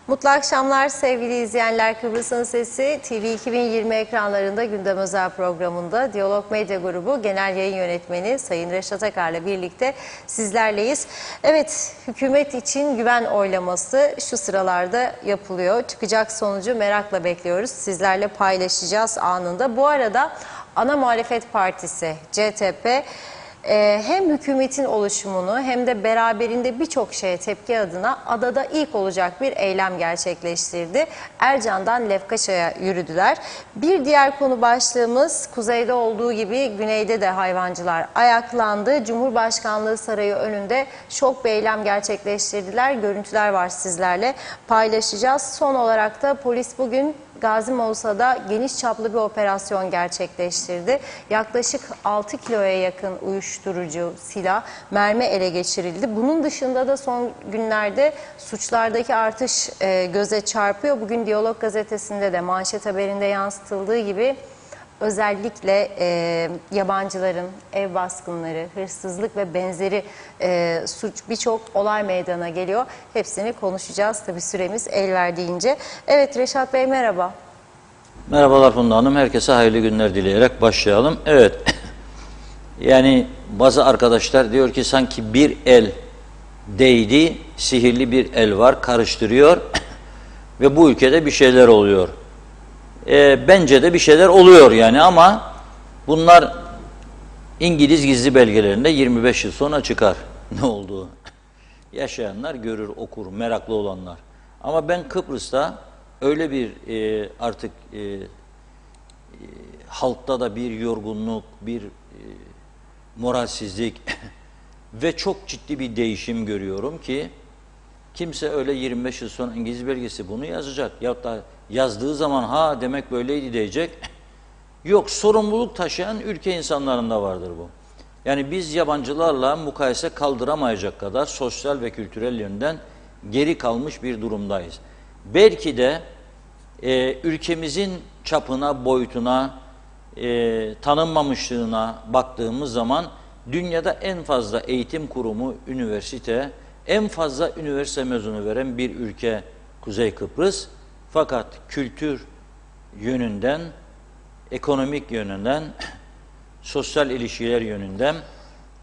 Mutlu akşamlar sevgili izleyenler. Kıbrıs'ın Sesi TV 2020 ekranlarında gündem özel programında Diyalog Medya Grubu Genel Yayın Yönetmeni Sayın Reşat Akar'la birlikte sizlerleyiz. Evet, hükümet için güven oylaması şu sıralarda yapılıyor. Çıkacak sonucu merakla bekliyoruz. Sizlerle paylaşacağız anında. Bu arada ana muhalefet partisi CTP hem hükümetin oluşumunu hem de beraberinde birçok şeye tepki adına adada ilk olacak bir eylem gerçekleştirdi. Ercan'dan Lefkaşa'ya yürüdüler. Bir diğer konu başlığımız kuzeyde olduğu gibi güneyde de hayvancılar ayaklandı. Cumhurbaşkanlığı Sarayı önünde şok bir eylem gerçekleştirdiler. Görüntüler var, sizlerle paylaşacağız. Son olarak da polis bugün Gazi Mosa'da geniş çaplı bir operasyon gerçekleştirdi. Yaklaşık 6 kiloya yakın uyuşturucu, silah, mermi ele geçirildi. Bunun dışında da son günlerde suçlardaki artış göze çarpıyor. Bugün Diyalog gazetesinde de manşet haberinde yansıtıldığı gibi özellikle yabancıların ev baskınları, hırsızlık ve benzeri suç, birçok olay meydana geliyor. Hepsini konuşacağız tabii, süremiz el verdiğince. Evet Reşat Bey, merhaba. Merhabalar Funda Hanım. Herkese hayırlı günler dileyerek başlayalım. Evet, yani bazı arkadaşlar diyor ki sanki bir el değdi, sihirli bir el var, karıştırıyor ve bu ülkede bir şeyler oluyor. Bence de bir şeyler oluyor yani, ama bunlar İngiliz gizli belgelerinde 25 yıl sonra çıkar ne olduğu. Yaşayanlar görür, okur, meraklı olanlar. Ama ben Kıbrıs'ta öyle bir artık halkta da bir yorgunluk, bir moralsizlik ve çok ciddi bir değişim görüyorum ki kimse öyle 25 yıl sonra İngiliz belgesi bunu yazacak ya da yazdığı zaman ha demek böyleydi diyecek. Yok, sorumluluk taşıyan ülke insanlarında vardır bu. Yani biz yabancılarla mukayese kaldıramayacak kadar sosyal ve kültürel yönden geri kalmış bir durumdayız. Belki de ülkemizin çapına, boyutuna, tanınmamışlığına baktığımız zaman dünyada en fazla eğitim kurumu, üniversite, en fazla üniversite mezunu veren bir ülke Kuzey Kıbrıs. Fakat kültür yönünden, ekonomik yönünden, sosyal ilişkiler yönünden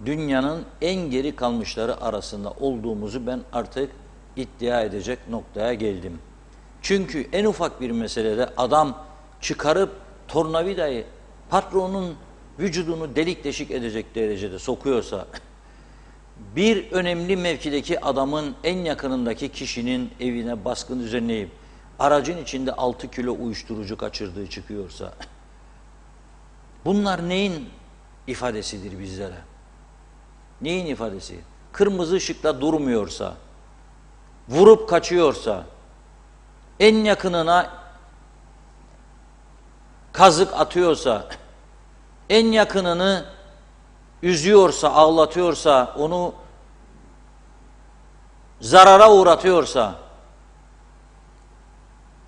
dünyanın en geri kalmışları arasında olduğumuzu ben artık iddia edecek noktaya geldim. Çünkü en ufak bir meselede adam çıkarıp tornavidayı patronun vücudunu delik deşik edecek derecede sokuyorsa, bir önemli mevkideki adamın en yakınındaki kişinin evine baskın düzenleyip aracın içinde 6 kilo uyuşturucu kaçırdığı çıkıyorsa, bunlar neyin ifadesidir bizlere? Neyin ifadesi? Kırmızı ışıkta durmuyorsa, vurup kaçıyorsa, en yakınına kazık atıyorsa, en yakınını üzüyorsa, ağlatıyorsa, onu zarara uğratıyorsa,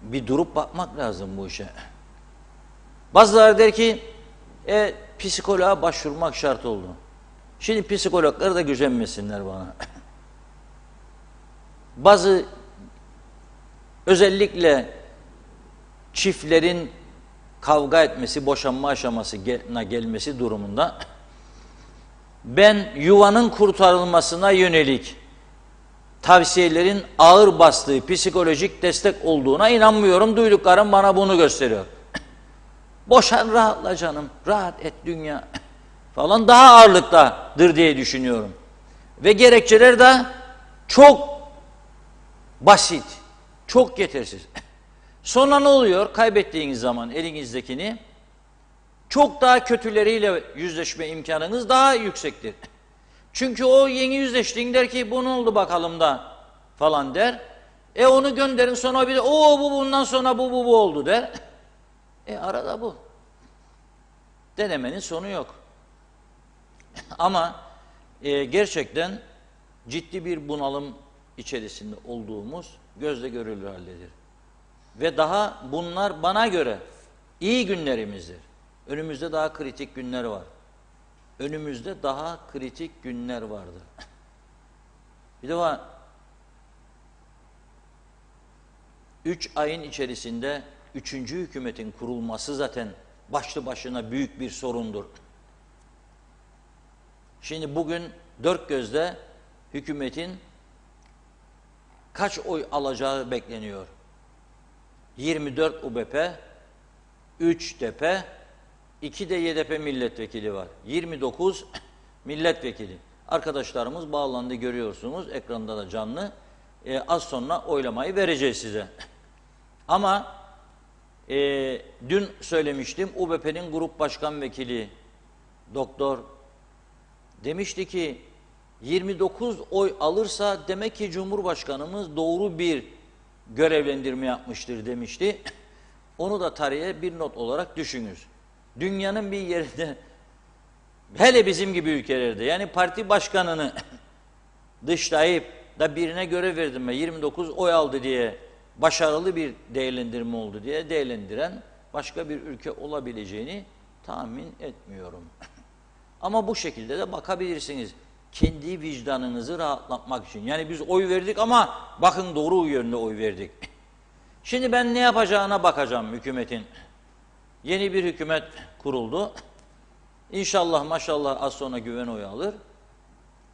bir durup bakmak lazım bu işe. Bazıları der ki psikoloğa başvurmak şart oldu. Şimdi psikologlar da gücenmesinler bana. Bazı özellikle çiftlerin kavga etmesi, boşanma aşamasına gelmesi durumunda ben yuvanın kurtarılmasına yönelik tavsiyelerin ağır bastığı psikolojik destek olduğuna inanmıyorum. Duyduklarım bana bunu gösteriyor. Boşan, rahatla canım, rahat et dünya falan daha ağırlıktadır diye düşünüyorum. Ve gerekçeler de çok basit, çok yetersiz. Sonra ne oluyor? Kaybettiğiniz zaman elinizdekini çok daha kötüleriyle yüzleşme imkanınız daha yüksektir. Çünkü o yeni yüzleştiğin der ki bu ne oldu bakalım da falan der. Onu gönderin, sonra bir de bu bundan sonra bu oldu der. Arada bu. Denemenin sonu yok. Ama gerçekten ciddi bir bunalım içerisinde olduğumuz gözle görülür haldedir. Ve daha bunlar bana göre iyi günlerimizdir. Önümüzde daha kritik günler var. Önümüzde daha kritik günler vardır. Bir defa 3 ayın içerisinde 3. hükümetin kurulması zaten başlı başına büyük bir sorundur. Şimdi bugün dört gözle hükümetin kaç oy alacağı bekleniyor. 24 UBP, 3 DP, 2 de YDP milletvekili var. 29 milletvekili. Arkadaşlarımız bağlandı, görüyorsunuz. Ekranda da canlı. Az sonra oylamayı vereceğiz size. Ama dün söylemiştim, UBP'nin grup başkan vekili doktor demişti ki 29 oy alırsa demek ki Cumhurbaşkanımız doğru bir görevlendirme yapmıştır demişti. Onu da tarihe bir not olarak düşününüz. Dünyanın bir yerinde, hele bizim gibi ülkelerde, yani parti başkanını dışlayıp da birine görev verdim ve 29 oy aldı diye başarılı bir değerlendirme oldu diye değerlendiren başka bir ülke olabileceğini tahmin etmiyorum. Ama bu şekilde de bakabilirsiniz. Kendi vicdanınızı rahatlatmak için. Yani biz oy verdik ama bakın doğru yönde oy verdik. Şimdi ben ne yapacağına bakacağım hükümetin. Yeni bir hükümet kuruldu. İnşallah maşallah az sonra güven oyu alır.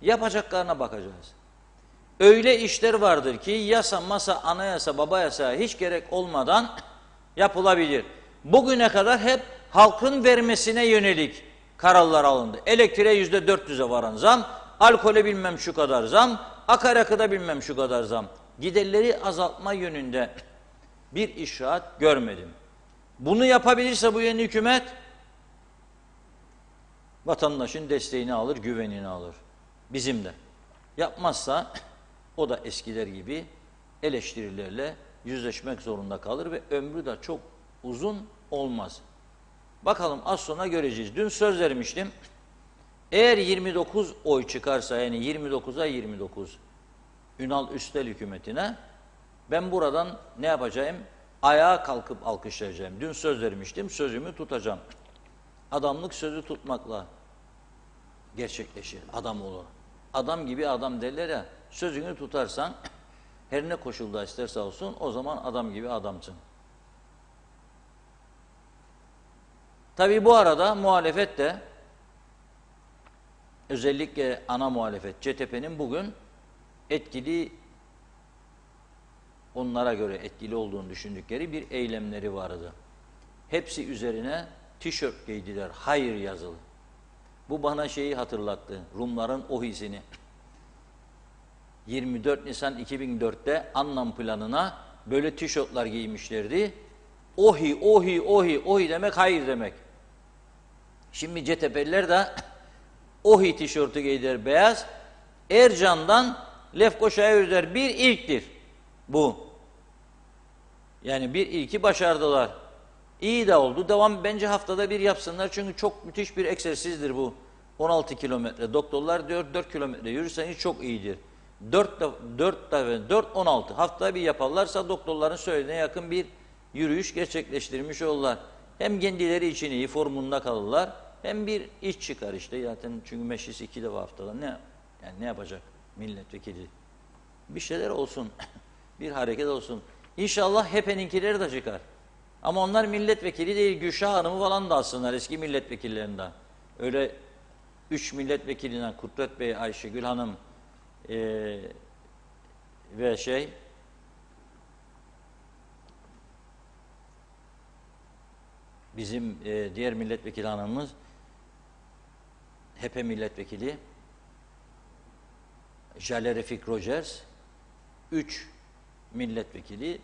Yapacaklarına bakacağız. Öyle işler vardır ki yasa, masa, anayasa, baba yasa hiç gerek olmadan yapılabilir. Bugüne kadar hep halkın vermesine yönelik kararlar alındı. Elektriğe %400'e varan zam, alkole bilmem şu kadar zam, akaryakıda bilmem şu kadar zam. Giderleri azaltma yönünde bir icraat görmedim. Bunu yapabilirse bu yeni hükümet vatandaşın desteğini alır, güvenini alır. Bizim de. Yapmazsa o da eskiler gibi eleştirilerle yüzleşmek zorunda kalır ve ömrü de çok uzun olmaz. Bakalım az sonra göreceğiz. Dün söz vermiştim. Eğer 29 oy çıkarsa, yani 29'a 29 Ünal Üstel hükümetine, ben buradan ne yapacağım? Ayağa kalkıp alkışlayacağım. Dün söz vermiştim, sözümü tutacağım. Adamlık sözü tutmakla gerçekleşir, adam olur. Adam gibi adam derler ya, sözünü tutarsan her ne koşulda isterse olsun o zaman adam gibi adamsın. Tabii bu arada muhalefet de, özellikle ana muhalefet CTP'nin bugün etkili, onlara göre etkili olduğunu düşündükleri bir eylemleri vardı. Hepsi üzerine tişört giydiler, hayır yazılı. Bu bana şeyi hatırlattı, Rumların ohisini. 24 Nisan 2004'te Annan planına böyle tişörtler giymişlerdi. Ohi, ohi, ohi, ohi demek hayır demek. Şimdi CTP'liler de ohi tişörtü giydiler beyaz. Ercan'dan Lefkoşa'ya öder bir ilktir bu. Yani bir ilki başardılar. İyi de oldu. Devam bence haftada bir yapsınlar. Çünkü çok müthiş bir egzersizdir bu. 16 kilometre. Doktorlar diyor 4 kilometre yürürseniz çok iyidir. 4 16. Haftada bir yaparlarsa doktorların söylediğine yakın bir yürüyüş gerçekleştirmiş olurlar. Hem kendileri için iyi formunda kalırlar. Hem bir iş çıkar işte. Zaten çünkü meclis 2 defa haftada ne yapacak milletvekili? Bir şeyler olsun. Bir hareket olsun. İnşallah HDP'ninkileri de çıkar. Ama onlar milletvekili değil, Gülşah Hanım'ı falan da alsınlar eski milletvekillerinden. Öyle 3 milletvekilinden Kudret Bey, Ayşegül Hanım ve bizim diğer milletvekili hanımımız HDP milletvekili Jale Refik Rogers, 3 milletvekili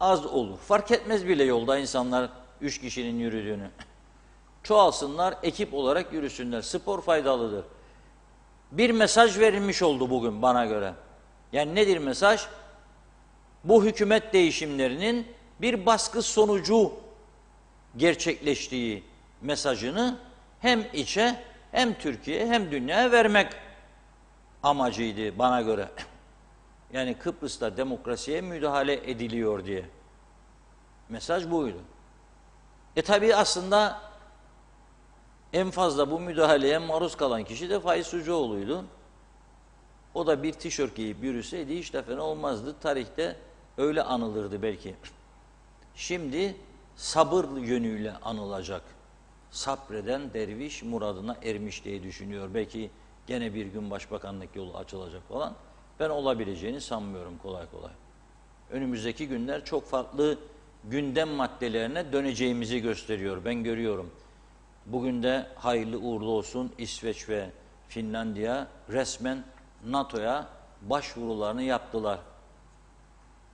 az olur. Fark etmez bile yolda insanlar 3 kişinin yürüdüğünü. Çoğalsınlar, ekip olarak yürüsünler. Spor faydalıdır. Bir mesaj verilmiş oldu bugün bana göre. Yani nedir mesaj? Bu hükümet değişimlerinin bir baskı sonucu gerçekleştiği mesajını hem içe hem Türkiye hem dünyaya vermek amacıydı bana göre. Yani Kıbrıs'ta demokrasiye müdahale ediliyor diye. Mesaj buydu. Tabii aslında en fazla bu müdahaleye maruz kalan kişi de Faiz Sucuoğlu'ydu. O da bir tişört giyip yürüseydi hiç de fena olmazdı. Tarihte Öyle anılırdı belki. Şimdi sabır yönüyle anılacak. Sabreden derviş muradına ermiş diye düşünüyor. Belki gene bir gün başbakanlık yolu açılacak falan. Ben olabileceğini sanmıyorum kolay kolay. Önümüzdeki günler çok farklı gündem maddelerine döneceğimizi gösteriyor. Ben görüyorum. Bugün de hayırlı uğurlu olsun, İsveç ve Finlandiya resmen NATO'ya başvurularını yaptılar.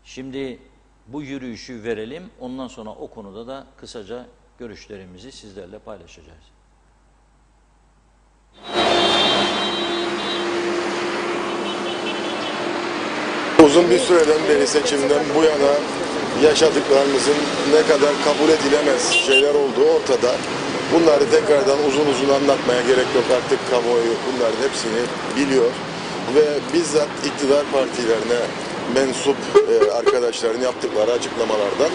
Şimdi bu yürüyüşü verelim. Ondan sonra o konuda da kısaca görüşlerimizi sizlerle paylaşacağız. Uzun bir süreden beri seçimden bu yana yaşadıklarımızın ne kadar kabul edilemez şeyler olduğu ortada. Bunları tekrardan uzun uzun anlatmaya gerek yok, artık kamuoyu bunların hepsini biliyor. Ve bizzat iktidar partilerine mensup arkadaşların yaptıkları açıklamalardan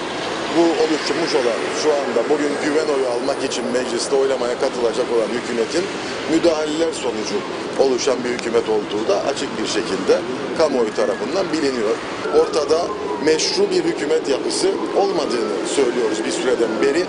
bu oluşturmuş olan, şu anda bugün güven oyu almak için mecliste oylamaya katılacak olan hükümetin müdahaleler sonucu oluşan bir hükümet olduğu da açık bir şekilde kamuoyu tarafından biliniyor. Ortada meşru bir hükümet yapısı olmadığını söylüyoruz bir süreden beri.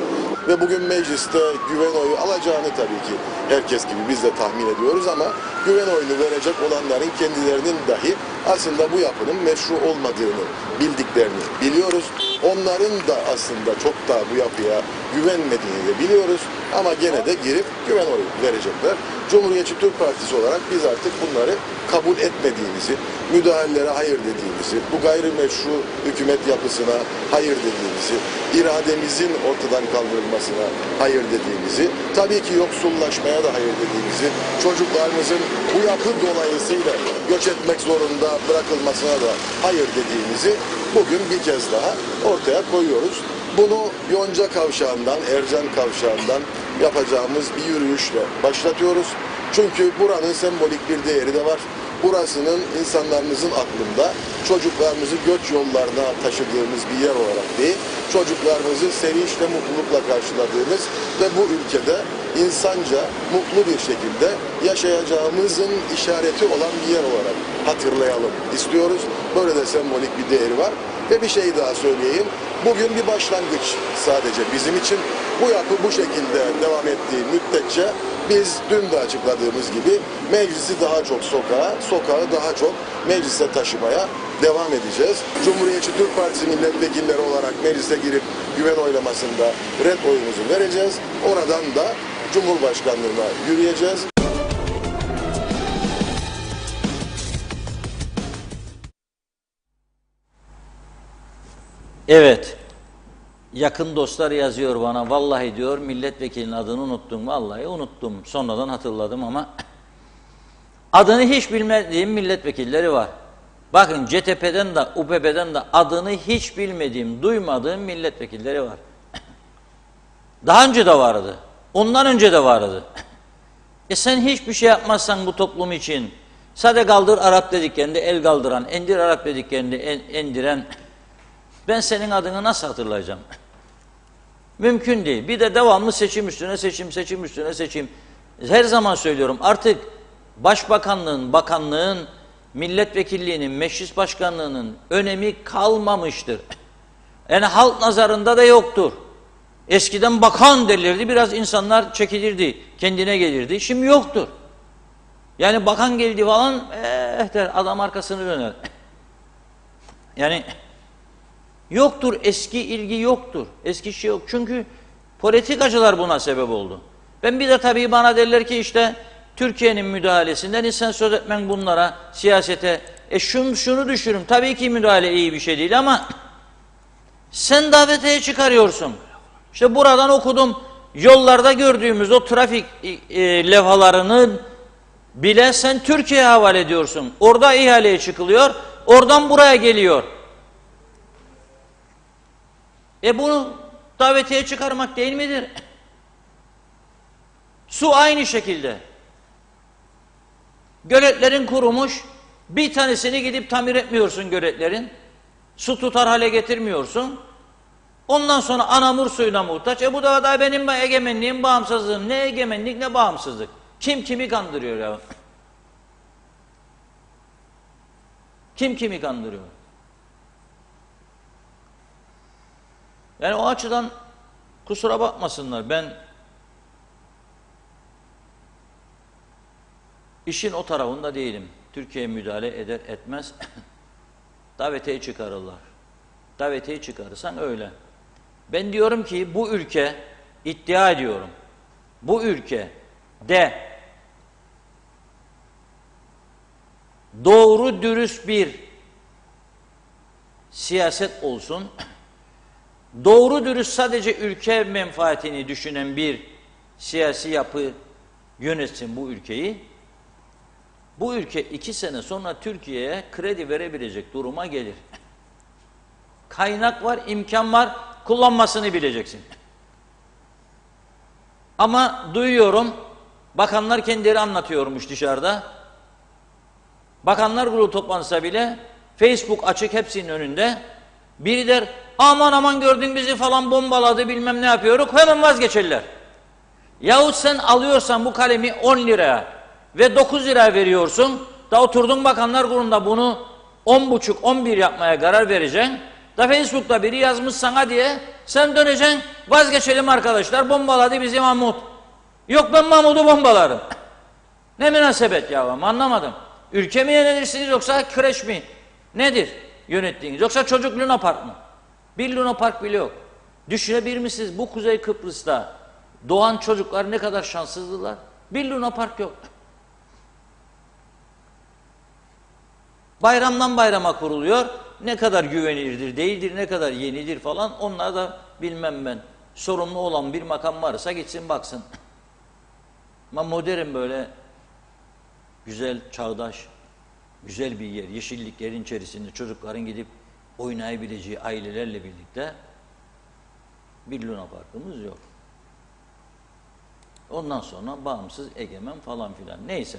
Ve bugün mecliste güven oyu alacağını tabii ki herkes gibi biz de tahmin ediyoruz, ama güven oyunu verecek olanların kendilerinin dahi aslında bu yapının meşru olmadığını bildiklerini biliyoruz. Onların da aslında çok da bu yapıya güvenmediğini de biliyoruz, ama gene de girip güven oyu verecekler. Cumhuriyetçi Türk Partisi olarak biz artık bunları kabul etmediğimizi, müdahalelere hayır dediğimizi, bu gayrimeşru hükümet yapısına hayır dediğimizi, irademizin ortadan kaldırılmasına hayır dediğimizi, tabii ki yoksullaşmaya da hayır dediğimizi, çocuklarımızın bu yapı dolayısıyla göç etmek zorunda bırakılmasına da hayır dediğimizi bugün bir kez daha ortaya koyuyoruz. Bunu Yonca Kavşağı'ndan, Ercan Kavşağı'ndan yapacağımız bir yürüyüşle başlatıyoruz. Çünkü buranın sembolik bir değeri de var. Burasının insanlarımızın aklında çocuklarımızı göç yollarına taşıdığımız bir yer olarak değil, çocuklarımızı sevinçle, mutlulukla karşıladığımız ve bu ülkede insanca, mutlu bir şekilde yaşayacağımızın işareti olan bir yer olarak hatırlayalım istiyoruz. Böyle de sembolik bir değeri var. Ve bir şey daha söyleyeyim. Bugün bir başlangıç sadece bizim için. Bu yapı bu şekilde devam ettiği müddetçe biz dün de açıkladığımız gibi meclisi daha çok sokağı daha çok meclise taşımaya devam edeceğiz. Cumhuriyetçi Türk Partisi milletvekilleri olarak meclise girip güven oylamasında red oyumuzu vereceğiz. Oradan da Cumhurbaşkanlığına yürüyeceğiz. Evet, yakın dostlar yazıyor bana, vallahi diyor milletvekilinin adını unuttum, vallahi unuttum, sonradan hatırladım ama adını hiç bilmediğim milletvekilleri var. Bakın CTP'den de UPP'den de adını hiç bilmediğim, duymadığım milletvekilleri var. Daha önce de vardı, ondan önce de vardı. Sen hiçbir şey yapmazsan bu toplum için, sade kaldır Arap dediklerinde el kaldıran, endir Arap dediklerinde endiren, ben senin adını nasıl hatırlayacağım? Mümkün değil. Bir de devamlı seçim üstüne seçim, seçim üstüne seçim. Her zaman söylüyorum, artık başbakanlığın, bakanlığın, milletvekilliğinin, meclis başkanlığının önemi kalmamıştır. Yani halk nazarında da yoktur. Eskiden bakan derlerdi, biraz insanlar çekilirdi, kendine gelirdi. Şimdi yoktur. Yani bakan geldi falan, der, adam arkasını döner. Yani yoktur, eski ilgi yoktur. Eski şey yok. Çünkü politikacılar buna sebep oldu. Ben bir de tabii bana derler ki işte Türkiye'nin müdahalesinden sen söz etmen bunlara, siyasete. Şunu düşünün. Tabii ki müdahale iyi bir şey değil ama sen davetiye çıkarıyorsun. İşte buradan okudum. Yollarda gördüğümüz o trafik levhalarını bile sen Türkiye'ye havale ediyorsun. Orada ihaleye çıkılıyor. Oradan buraya geliyor. Bunu davetiye çıkarmak değil midir? Su aynı şekilde. Göletlerin kurumuş, bir tanesini gidip tamir etmiyorsun göletlerin. Su tutar hale getirmiyorsun. Ondan sonra anamur suyuna muhtaç. Bu da benim egemenliğim, bağımsızlığım. Ne egemenlik ne bağımsızlık. Kim kimi kandırıyor ya? Kim kimi kandırıyor? Yani o açıdan kusura bakmasınlar. Ben işin o tarafında değilim. Türkiye'ye müdahale eder etmez. Davetiye çıkarırlar. Davetiye çıkarırsan öyle. Ben diyorum ki bu ülke, iddia ediyorum, bu ülkede doğru dürüst bir siyaset olsun, doğru dürüst sadece ülke menfaatini düşünen bir siyasi yapı yönetsin bu ülkeyi, bu ülke 2 sene sonra Türkiye'ye kredi verebilecek duruma gelir. Kaynak var, imkan var, kullanmasını bileceksin. Ama duyuyorum, bakanlar kendileri anlatıyormuş dışarıda. Bakanlar Kurulu toplantısında bile Facebook açık hepsinin önünde. Biri der, aman aman gördün bizi falan bombaladı bilmem ne yapıyoruz, hemen vazgeçerler. Yahut sen alıyorsan bu kalemi 10 liraya ve 9 liraya veriyorsun, da oturdun Bakanlar Kurulu'nda bunu 10,5-11 yapmaya karar vereceksin. Da Facebook'ta biri yazmış sana diye sen döneceksin, vazgeçelim arkadaşlar, bombaladı bizi Mahmut. Yok ben Mahmut'u bombalarım. Ne münasebet ya, anlamadım. Ülke mi yönetirsiniz yoksa kreş mi? Nedir yönettiğiniz? Yoksa çocuk Luna Park mı? Bir Luna Park bile yok. Düşünebilir misiniz bu Kuzey Kıbrıs'ta doğan çocuklar ne kadar şanssızdılar? Bir Luna Park yok. Bayramdan bayrama kuruluyor. Ne kadar güvenilirdir, değildir, ne kadar yenidir falan. Onlar da bilmem ben. Sorumlu olan bir makam varsa gitsin baksın. Ama modern böyle güzel, çağdaş, güzel bir yer, yeşilliklerin içerisinde çocukların gidip oynayabileceği ailelerle birlikte bir Luna Park'ımız yok. Ondan sonra bağımsız, egemen falan filan. Neyse.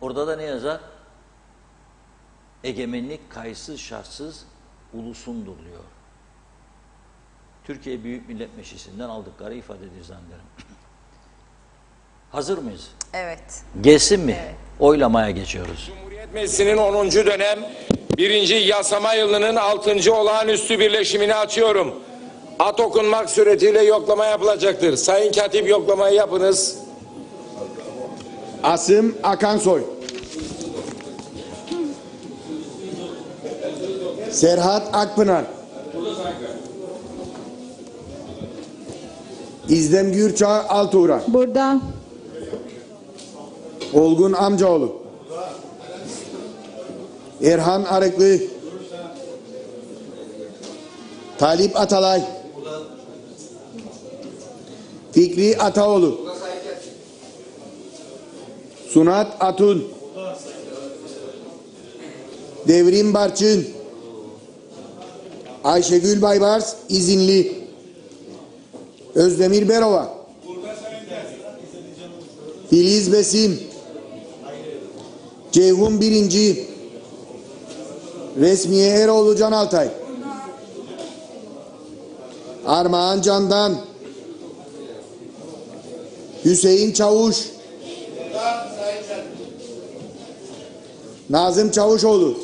Orada da ne yazar? Egemenlik kayıtsız şartsız ulusundur diyor. Türkiye Büyük Millet Meclisi'nden aldıkları ifadedir zannederim. Hazır mıyız? Evet. Gelsin mi? Evet. Oylamaya geçiyoruz. Cumhuriyet Meclisi'nin 10. dönem 1. yasama yılının 6. olağanüstü birleşimini açıyorum. At okunmak suretiyle yoklama yapılacaktır. Sayın Katip yoklamayı yapınız. Asım Akansoy, Serhat Akpınar, İzdem Gürçağ Altuğran, Burada. Olgun Amcaoğlu, Erhan Arıklı, Talip Atalay, Fikri Ataoğlu, Sunat Atun, Devrim Barçın, Ayşegül Baybars izinli, Özdemir Berova, Filiz Besim, Ceyhun Birinci, Resmiye Eroğlu Can Altay, Armağan Candan, Hüseyin Çavuş, Nazım Çavuşoğlu,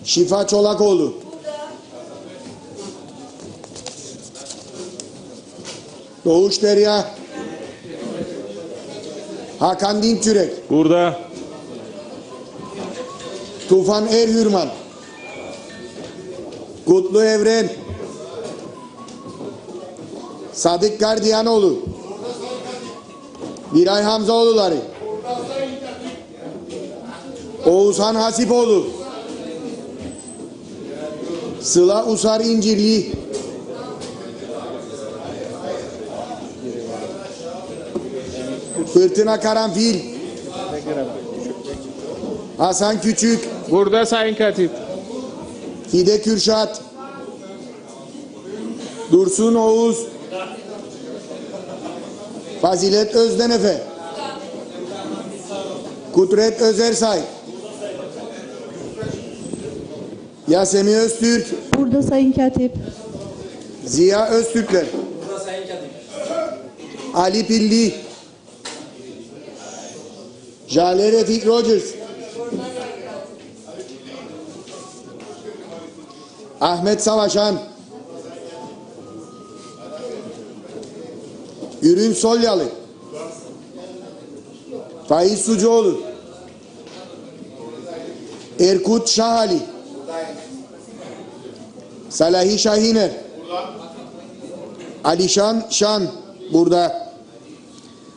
Şifa Çolakoğlu, Doğuş Derya, Hakan Dinçürek, Burada. Tufan Erhürman, Kutlu Evren, Sadık Gardiyanoğlu, Biray Hamzaoğulları, Oğuzhan Hasipoğlu, Sıla Usar İncirli, Fırtına Karanfil, Hasan Küçük, Burada Sayın Katip. Fide Kürşat, Dursun Oğuz, Fazilet Özdenefe, Kudret Özersay, Yasemin Öztürk, Burada Sayın Katip. Ziya Öztürkler, Ali Pilli, Jale Refik Rogers, Ahmet Savaşan, Gürün Solyalı, Faiz Sucuoğlu, Erkut Şahali, Salahi Şahiner, Alişan Şan burada,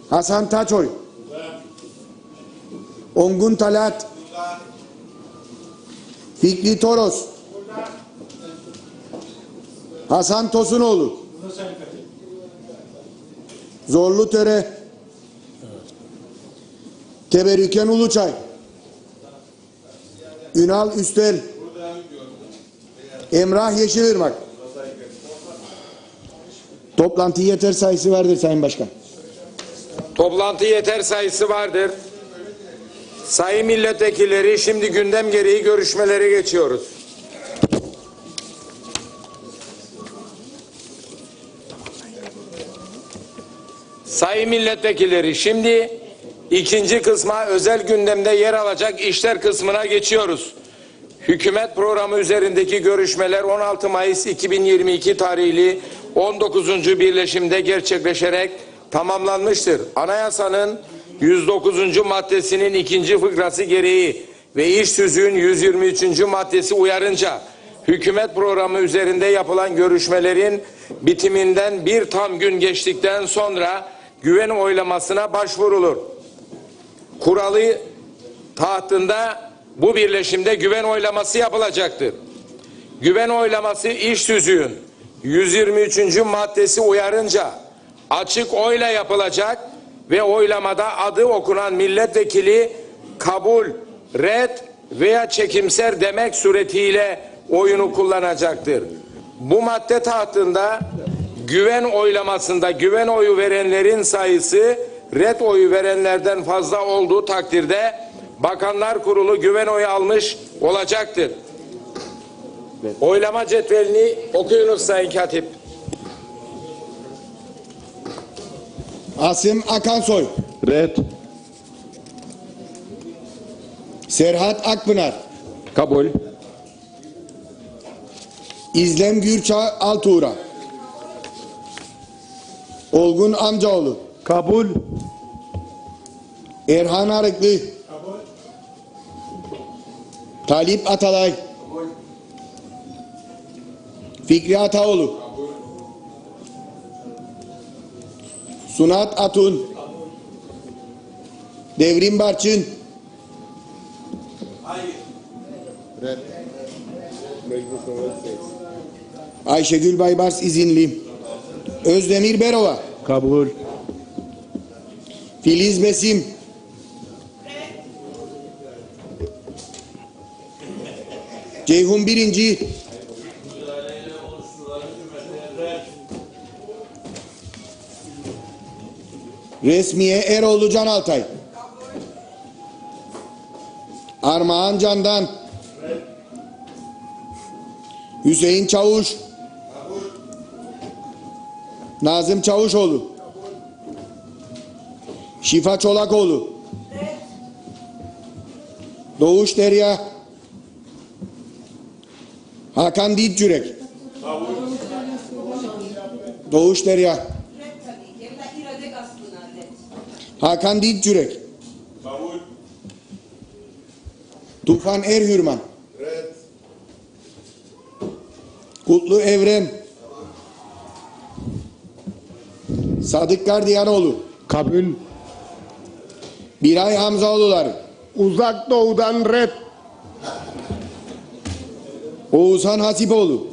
Hasan Taçoy, Ongun Talat, Fikri Toros, Hasan Tosunoğlu, Zorlu Töre, Teberrüken Uluçay, Ünal Üstel, Emrah Yeşilırmak. Toplantı yeter sayısı vardır Sayın Başkan. Toplantı yeter sayısı vardır. Sayın milletvekilleri, şimdi gündem gereği görüşmelere geçiyoruz. Sayın milletvekilleri, şimdi ikinci kısma, özel gündemde yer alacak işler kısmına geçiyoruz. Hükümet programı üzerindeki görüşmeler 16 Mayıs 2022 tarihli 19. birleşimde gerçekleşerek tamamlanmıştır. Anayasanın 109. maddesinin 2. fıkrası gereği ve iş tüzüğün 123. maddesi uyarınca hükümet programı üzerinde yapılan görüşmelerin bitiminden bir tam gün geçtikten sonra güven oylamasına başvurulur. Kuralı tahtında bu birleşimde güven oylaması yapılacaktır. Güven oylaması iş tüzüğün 123. maddesi uyarınca açık oyla yapılacak ve oylamada adı okunan milletvekili kabul, red veya çekimser demek suretiyle oyunu kullanacaktır. Bu madde tahtında güven oylamasında güven oyu verenlerin sayısı red oyu verenlerden fazla olduğu takdirde Bakanlar Kurulu güven oyu almış olacaktır. Oylama cetvelini okuyunuz Sayın Katip. Asım Akansoy, Red. Serhat Akpınar, Kabul. İzlem Gürçağ Altuğra, Olgun Amcaoğlu, Kabul. Erhan Arıklı, Talip Atalay, Fikri Ataoğlu, Sunat Atun, Devrim Barçın, Ayşegül Baybars izinli, Özdemir Berova, Kabul. Filiz Besim, Ceyhun Birinci, Resmiye Eroğlu Can Altay, Armağan Candan, Hüseyin Çavuş, Nazım Çavuşoğlu, Şifa Çolakoğlu, Doğuş Derya, Hakan Didcürek, Doğuş Derya, Hakan Didcürek, Tufan Erhürman, Kutlu Evren, Sadık Gardiyanoğlu, Kabul. Biray Hamzaoğulları, Uzak Doğu'dan red. Oğuzhan Hasipoğlu,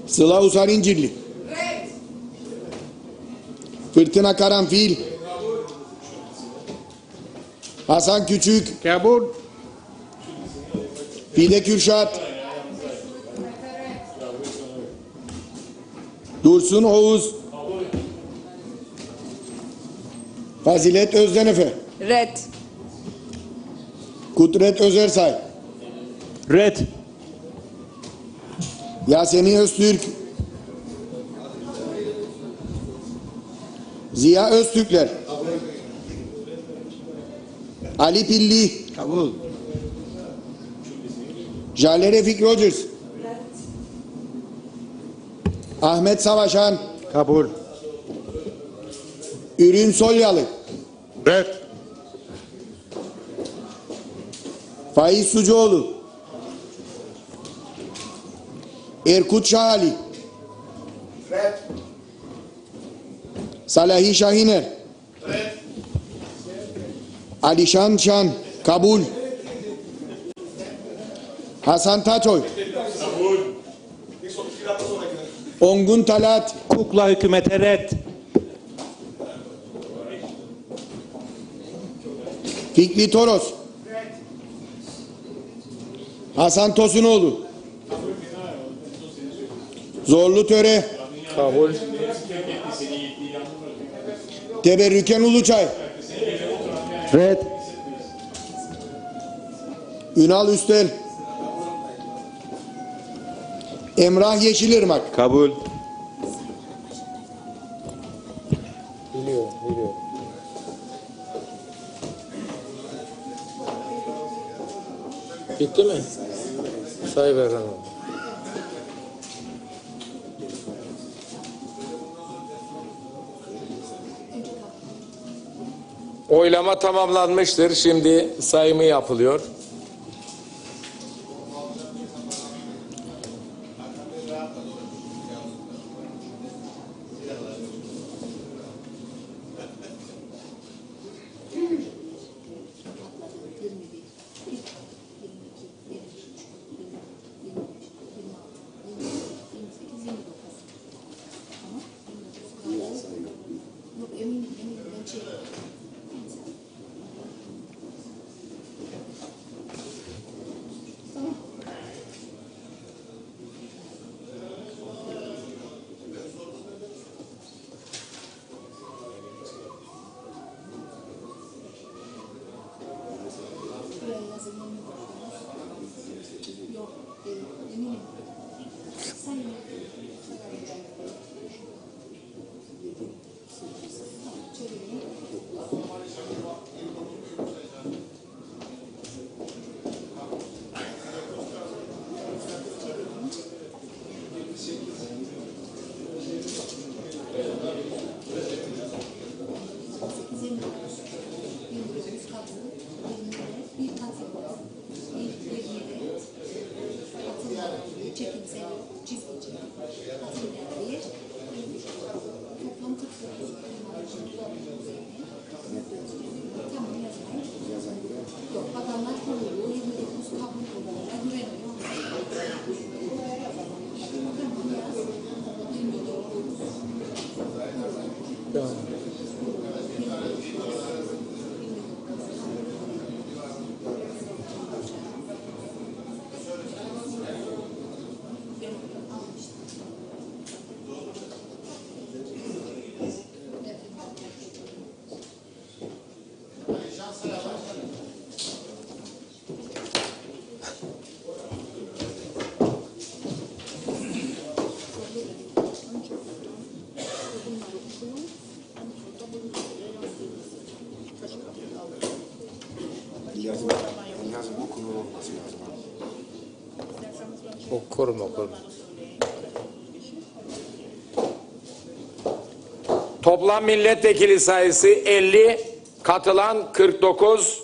Sıla Usar İncirli, Fırtına Karanfil, Hasan Küçük, Kabul. Fide Kürşat, Dursun Oğuz, Fazilet Özdenefe, Red. Kudret Özersay, Red. Yasemin Öztürk, Ziya Öztürkler, Ali Pilli, Kabul. Jale Refik Rogers, Ahmet Savaşan, Kabul. Ürün Solyalı. Red. Faiz Sucuoğlu. Erkut Şahali. Salahi Şahiner. Alişan Şan. Kabul. Hasan Taçoy. Ongun Talat. Kukla hükümete red. Fikri Toros. Hasan Tosunoğlu. Zorlu Töre. Kabul. Teberrüken Uluçay. Red. Ünal Üstel. Emrah Yeşilırmak. Kabul. Bitti mi? Say Berhan Hanım. Oylama tamamlanmıştır. Şimdi sayımı yapılıyor. Okurum. Toplam milletvekili sayısı 50, katılan 49,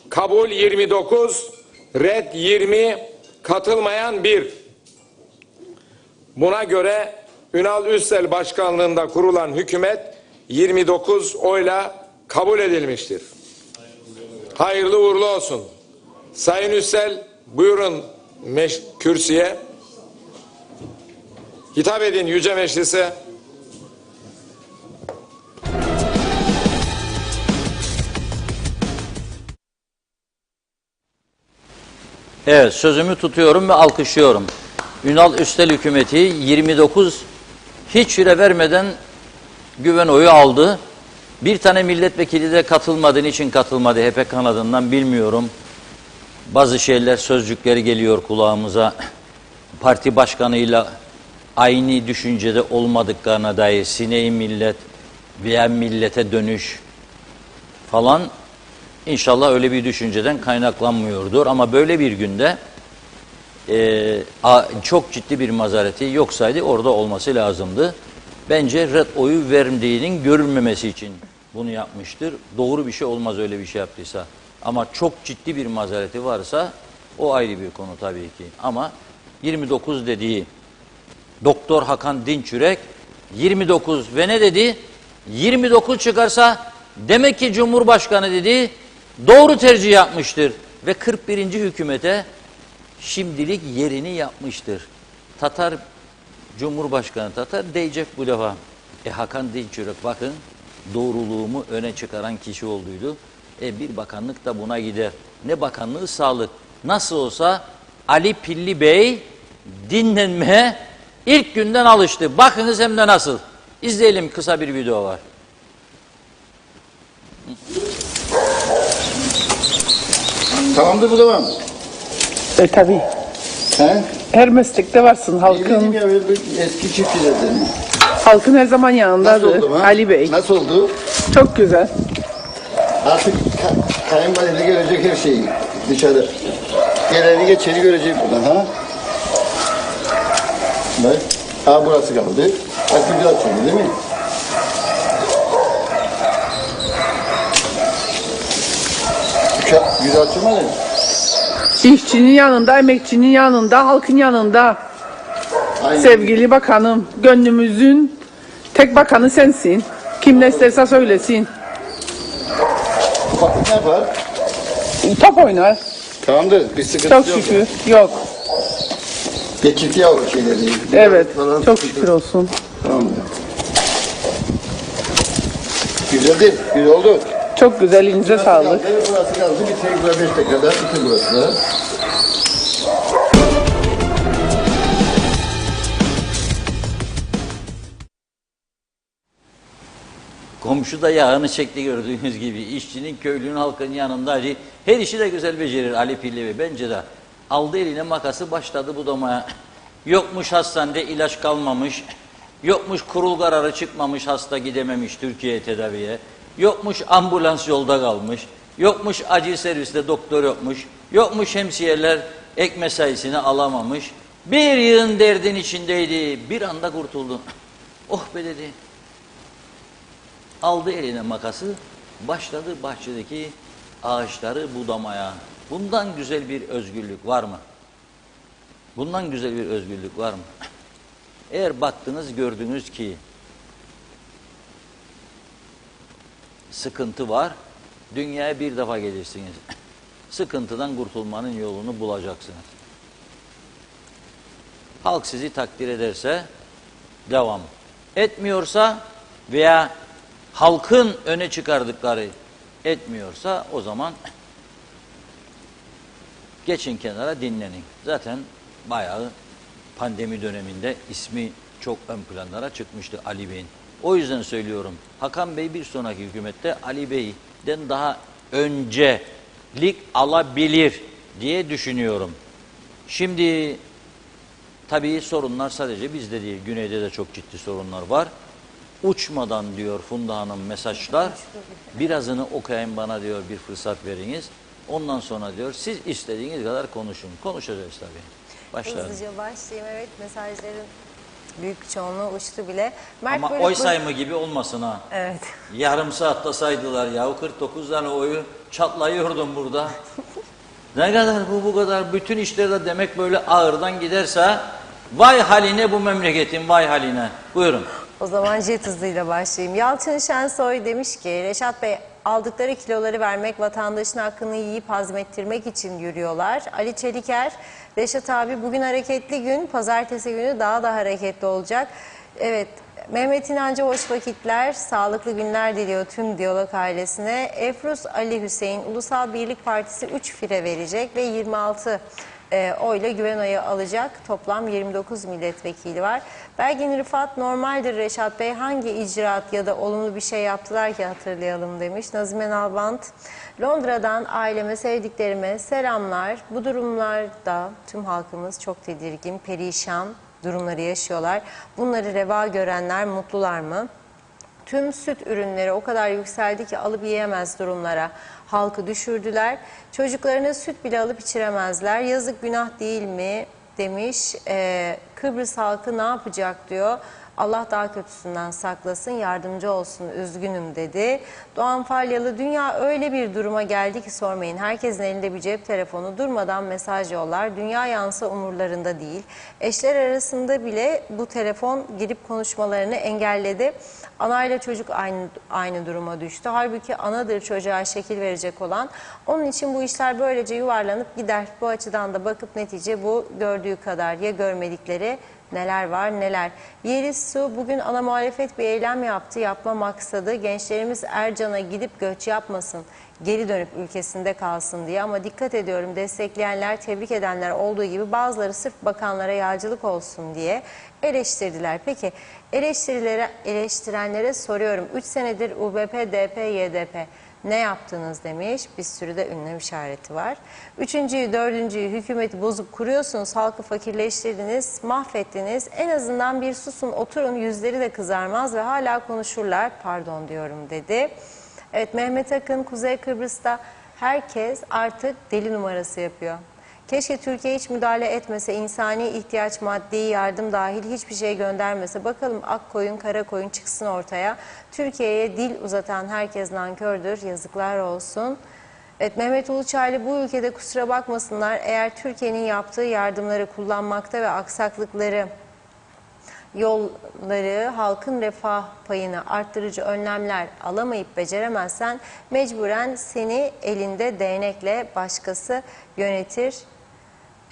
kabul 29, red 20, katılmayan 1. Buna göre Ünal Üstel başkanlığında kurulan hükümet 29 oyla kabul edilmiştir. Hayırlı uğurlu olsun. Sayın Üstel, buyurun kürsüye. Hitap edin Yüce Meclis'e. Evet, sözümü tutuyorum ve alkışlıyorum. Ünal Üstel hükümeti 29 hiç süre vermeden güven oyu aldı. Bir tane milletvekili de katılmadığı için katılmadı HDP kanadından bilmiyorum. Bazı şeyler, sözcükleri geliyor kulağımıza. Parti başkanıyla aynı düşüncede olmadıklarına dair sineği millet veya millete dönüş falan inşallah öyle bir düşünceden kaynaklanmıyordur. Ama böyle bir günde çok ciddi bir mazareti yoksaydı orada olması lazımdı. Bence red oyu verdiğinin görülmemesi için bunu yapmıştır. Doğru bir şey olmaz öyle bir şey yaptıysa. Ama çok ciddi bir mazereti varsa o ayrı bir konu tabii ki. Ama 29 dediği Doktor Hakan Dinçürek 29 ve ne dedi? 29 çıkarsa demek ki Cumhurbaşkanı dedi doğru tercih yapmıştır. Ve 41. hükümete şimdilik yerini yapmıştır. Tatar Cumhurbaşkanı Tatar diyecek bu defa. Hakan Dinçürek bakın doğruluğumu öne çıkaran kişi olduydu. Bir bakanlık da buna gider. Ne bakanlığı? Sağlık. Nasıl olsa Ali Pilli Bey dinlenmeye ilk günden alıştı. Bakınız hem de nasıl. İzleyelim, kısa bir video var. Tamamdır bu devam. Tabii. He? Her meslekte varsın. Dedim ya eski çiftçi dedim. Halkın her zaman Nasıl yanındadır. oldu ha? Ali Bey. Nasıl oldu? Çok güzel. Artık kayınvalide görecek her şeyi dışarı. Geleni geçeni görecek buradan ha. Bak. Ha burası kaldı. Bak güzel açıldı değil mi? Güzel açılmadı mı? İşçinin yanında, emekçinin yanında, halkın yanında. Aynen. Sevgili bakanım, gönlümüzün tek bakanı sensin. Kim ne isterse söylesin. Ufaklık ne yapar? Top oynar. Tamamdır. Bir sıkıntı Çok yok. şükür. Yok. Geçirti yavru şeyleri. Evet. Falan Çok sıkıntı. şükür olsun. Tamamdır. Güzel değil. Güzel oldu. Çok güzel. Elinize sağlık. Burası kaldı. Bir tek burası 5 dakikada. Bütün burası da. Komşu da yağını çekti gördüğünüz gibi. İşçinin, köylünün, halkın yanında Ali. Her işi de güzel becerir Ali Pilli Bey. Bence de. Aldı eline makası başladı budamaya. Yokmuş hastanede ilaç kalmamış. Yokmuş kurul kararı çıkmamış, hasta gidememiş Türkiye'ye tedaviye. Yokmuş ambulans yolda kalmış. Yokmuş acil serviste doktor yokmuş. Yokmuş şemsiyeler ek mesaisini alamamış. Bir yığın derdin içindeydi. Bir anda kurtuldu. Oh be dedi. Aldı eline makası, başladı bahçedeki ağaçları budamaya. Bundan güzel bir özgürlük var mı? Bundan güzel bir özgürlük var mı? Eğer baktınız gördünüz ki sıkıntı var, dünyaya bir defa gelirsiniz. Sıkıntıdan kurtulmanın yolunu bulacaksınız. Halk sizi takdir ederse devam. Etmiyorsa veya halkın öne çıkardıkları etmiyorsa o zaman geçin kenara dinlenin. Zaten bayağı pandemi döneminde ismi çok ön planlara çıkmıştı Ali Bey'in. O yüzden söylüyorum Hakan Bey bir sonraki hükümette Ali Bey'den daha öncelik alabilir diye düşünüyorum. Şimdi tabii sorunlar sadece bizde değil. Güneyde de çok ciddi sorunlar var. Uçmadan diyor Funda Hanım mesajlar, birazını okuyayım bana diyor bir fırsat veriniz. Ondan sonra diyor siz istediğiniz kadar konuşun. Konuşacağız tabii. Başlayalım. Hızlıca başlayayım. Evet, mesajların büyük bir çoğunluğu uçtu bile. Mert Ama Bölük oy sayımı gibi olmasın ha. Evet. Yarım saatte saydılar ya. 49 tane oyu çatlayıyordum burada. Ne kadar bu kadar bütün işlerde demek böyle ağırdan giderse vay haline bu memleketin vay haline. Buyurun. O zaman jet hızıyla başlayayım. Yalçın Şensoy demiş ki Reşat Bey aldıkları kiloları vermek, vatandaşın hakkını yiyip hazmettirmek için yürüyorlar. Ali Çeliker, Reşat abi bugün hareketli gün, pazartesi günü daha da hareketli olacak. Evet, Mehmet İnancı hoş vakitler, sağlıklı günler diliyor tüm Diyalog ailesine. Efrus Ali Hüseyin, Ulusal Birlik Partisi 3 fire verecek ve 26 oyla güven oyu alacak. Toplam 29 milletvekili var. Belgin Rıfat, normaldir Reşat Bey hangi icraat ya da olumlu bir şey yaptılar ki hatırlayalım demiş. Nazime Nalbant, Londra'dan aileme, sevdiklerime selamlar. Bu durumlarda tüm halkımız çok tedirgin, perişan durumları yaşıyorlar. Bunları reva görenler mutlular mı? Tüm süt ürünleri o kadar yükseldi ki alıp yiyemez durumlara halkı düşürdüler. Çocuklarına süt bile alıp içiremezler. Yazık günah değil mi demiş. Kıbrıs halkı ne yapacak diyor. Allah daha kötüsünden saklasın, yardımcı olsun, üzgünüm dedi. Doğan Falyalı, dünya öyle bir duruma geldi ki sormayın. Herkesin elinde bir cep telefonu, durmadan mesaj yollar. Dünya yansa umurlarında değil. Eşler arasında bile bu telefon girip konuşmalarını engelledi. Anayla çocuk aynı duruma düştü. Halbuki anadır çocuğa şekil verecek olan. Onun için bu işler böylece yuvarlanıp gider. Bu açıdan da bakıp netice bu, gördüğü kadar ya görmedikleri neler var neler. Yeliz Su bugün ana muhalefet bir eylem yaptı. Yapma maksadı gençlerimiz Ercan'a gidip göç yapmasın, geri dönüp ülkesinde kalsın diye. Ama dikkat ediyorum, destekleyenler, tebrik edenler olduğu gibi bazıları sırf bakanlara yağcılık olsun diye eleştirdiler. Peki eleştirenlere soruyorum. 3 senedir UBP, DP, YDP ne yaptınız demiş. Bir sürü de ünlem işareti var. Üçüncüyü, dördüncüyü hükümeti bozup kuruyorsunuz. Halkı fakirleştirdiniz, mahvettiniz. En azından bir susun, oturun, yüzleri de kızarmaz ve hala konuşurlar. Pardon diyorum dedi. Evet, Mehmet Akın, Kuzey Kıbrıs'ta herkes artık deli numarası yapıyor. Keşke Türkiye hiç müdahale etmese, insani ihtiyaç, maddi yardım dahil hiçbir şey göndermese. Bakalım ak koyun, kara koyun çıksın ortaya. Türkiye'ye dil uzatan herkes nankördür. Yazıklar olsun. Evet, Mehmet Uluçaylı, bu ülkede kusura bakmasınlar, eğer Türkiye'nin yaptığı yardımları kullanmakta ve aksaklıkları, yolları, halkın refah payını arttırıcı önlemler alamayıp beceremezsen mecburen seni elinde değnekle başkası yönetir.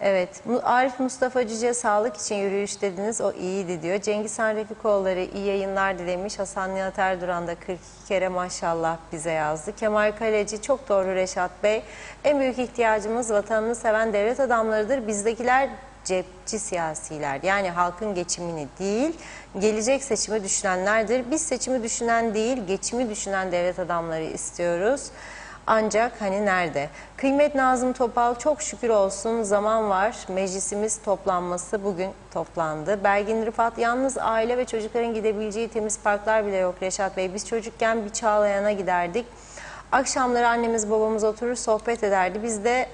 Evet, Arif Mustafa Cüce, sağlık için yürüyüş dediniz, o iyiydi diyor. Cengiz Han Refikoğulları iyi yayınlar dilemiş. Hasan Nihat Erduran da 42 kere maşallah bize yazdı. Kemal Kaleci, çok doğru Reşat Bey. En büyük ihtiyacımız vatanını seven devlet adamlarıdır. Bizdekiler cepçi siyasiler, yani halkın geçimini değil, gelecek seçimi düşünenlerdir. Biz seçimi düşünen değil, geçimi düşünen devlet adamları istiyoruz. Ancak hani nerede? Kıymet Nazım Topal, çok şükür olsun zaman var. Meclisimiz toplanması bugün toplandı. Belgin Rıfat, yalnız aile ve çocukların gidebileceği temiz parklar bile yok Reşat Bey. Biz çocukken bir Çağlayan'a giderdik. Akşamları annemiz babamız oturur sohbet ederdi. Biz de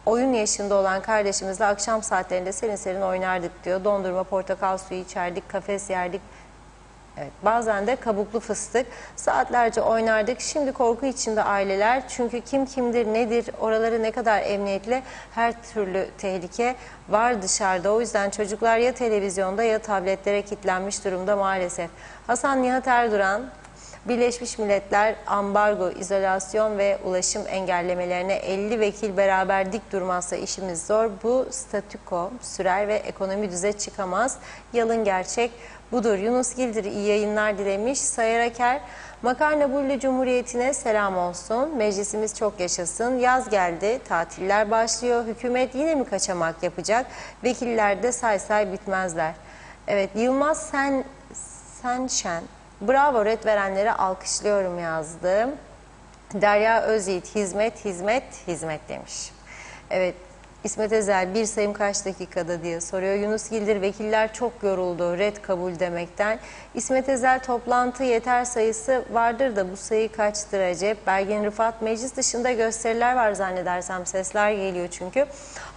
oyun yaşında olan kardeşimizle akşam saatlerinde serin serin oynardık diyor. Dondurma, portakal suyu içerdik, kafes yerdik. Evet, bazen de kabuklu fıstık. Saatlerce oynardık. Şimdi korku içinde aileler. Çünkü kim kimdir, nedir, oraları ne kadar emniyetli, her türlü tehlike var dışarıda. O yüzden çocuklar ya televizyonda ya tabletlere kilitlenmiş durumda maalesef. Hasan Nihat Erduran, Birleşmiş Milletler ambargo, izolasyon ve ulaşım engellemelerine 50 vekil beraber dik durmazsa işimiz zor. Bu statüko sürer ve ekonomi düze çıkamaz. Yalın gerçek budur. Yunus Gildir iyi yayınlar dilemiş. Sayar Aker, Makarna Burlu Cumhuriyeti'ne selam olsun. Meclisimiz çok yaşasın. Yaz geldi, tatiller başlıyor. Hükümet yine mi kaçamak yapacak? Vekiller de say say bitmezler. Evet, Yılmaz Senşen, bravo, ret verenleri alkışlıyorum yazdı. Derya Özyiğit, hizmet, hizmet, hizmet demiş. Evet, İsmet Özel, bir sayım kaç dakikada diye soruyor. Yunus Gildir, vekiller çok yoruldu ret kabul demekten. İsmet Özel, toplantı yeter sayısı vardır da bu sayı kaçtır acep? Belgin Rıfat, meclis dışında gösteriler var zannedersem, sesler geliyor çünkü.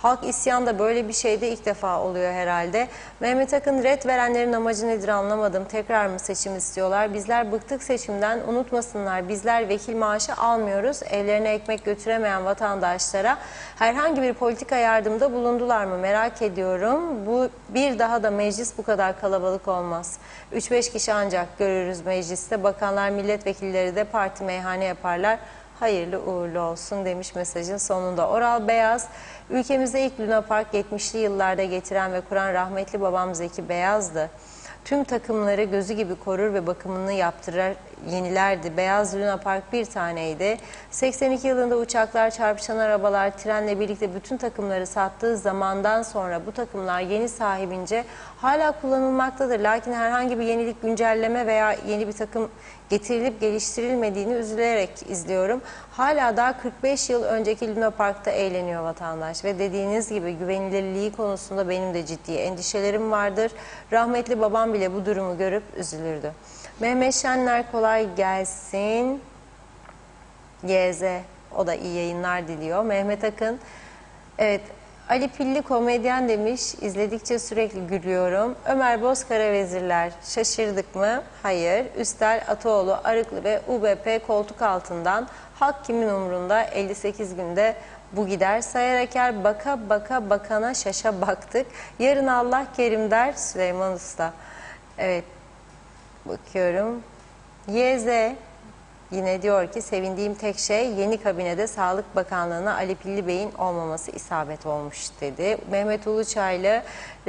Halk isyanda, böyle bir şey de ilk defa oluyor herhalde. Mehmet Akın, ret verenlerin amacı nedir anlamadım. Tekrar mı seçim istiyorlar? Bizler bıktık seçimden, unutmasınlar. Bizler vekil maaşı almıyoruz. Evlerine ekmek götüremeyen vatandaşlara herhangi bir politika yardımda bulundular mı merak ediyorum. Bu bir daha da meclis bu kadar kalabalık olmaz. 3-5 kişi ancak görürüz mecliste. Bakanlar, milletvekilleri de parti meyhane yaparlar. Hayırlı uğurlu olsun demiş mesajın sonunda. Oral Beyaz, ülkemize ilk Luna Park 70'li yıllarda getiren ve kuran rahmetli babam Zeki Beyaz'dı. Tüm takımları gözü gibi korur ve bakımını yaptırır, yenilerdi. Beyaz Luna Park bir taneydi. 82 yılında uçaklar, çarpışan arabalar, trenle birlikte bütün takımları sattığı zamandan sonra bu takımlar yeni sahibince hala kullanılmaktadır. Lakin herhangi bir yenilik, güncelleme veya yeni bir takım getirilip geliştirilmediğini üzülerek izliyorum. Hala daha 45 yıl önceki Luna Park'ta eğleniyor vatandaş ve dediğiniz gibi güvenilirliği konusunda benim de ciddi endişelerim vardır. Rahmetli babam bile bu durumu görüp üzülürdü. Mehmet Şenler, kolay gelsin. YZ, o da iyi yayınlar diliyor. Mehmet Akın, evet, Ali Pilli komedyen demiş, izledikçe sürekli gülüyorum. Ömer Bozkara vezirler, şaşırdık mı? Hayır. Üstel Ataoğlu, Arıklı ve UBP koltuk altından hak kimin umrunda 58 günde bu gider. Sayar Aker baka baka bakana şaşa baktık. Yarın Allah kerim der Süleyman Usta. Evet, bakıyorum. YZ yine diyor ki sevindiğim tek şey yeni kabinede Sağlık Bakanlığı'na Ali Pilli Bey'in olmaması isabet olmuş dedi. Mehmet Uluçaylı,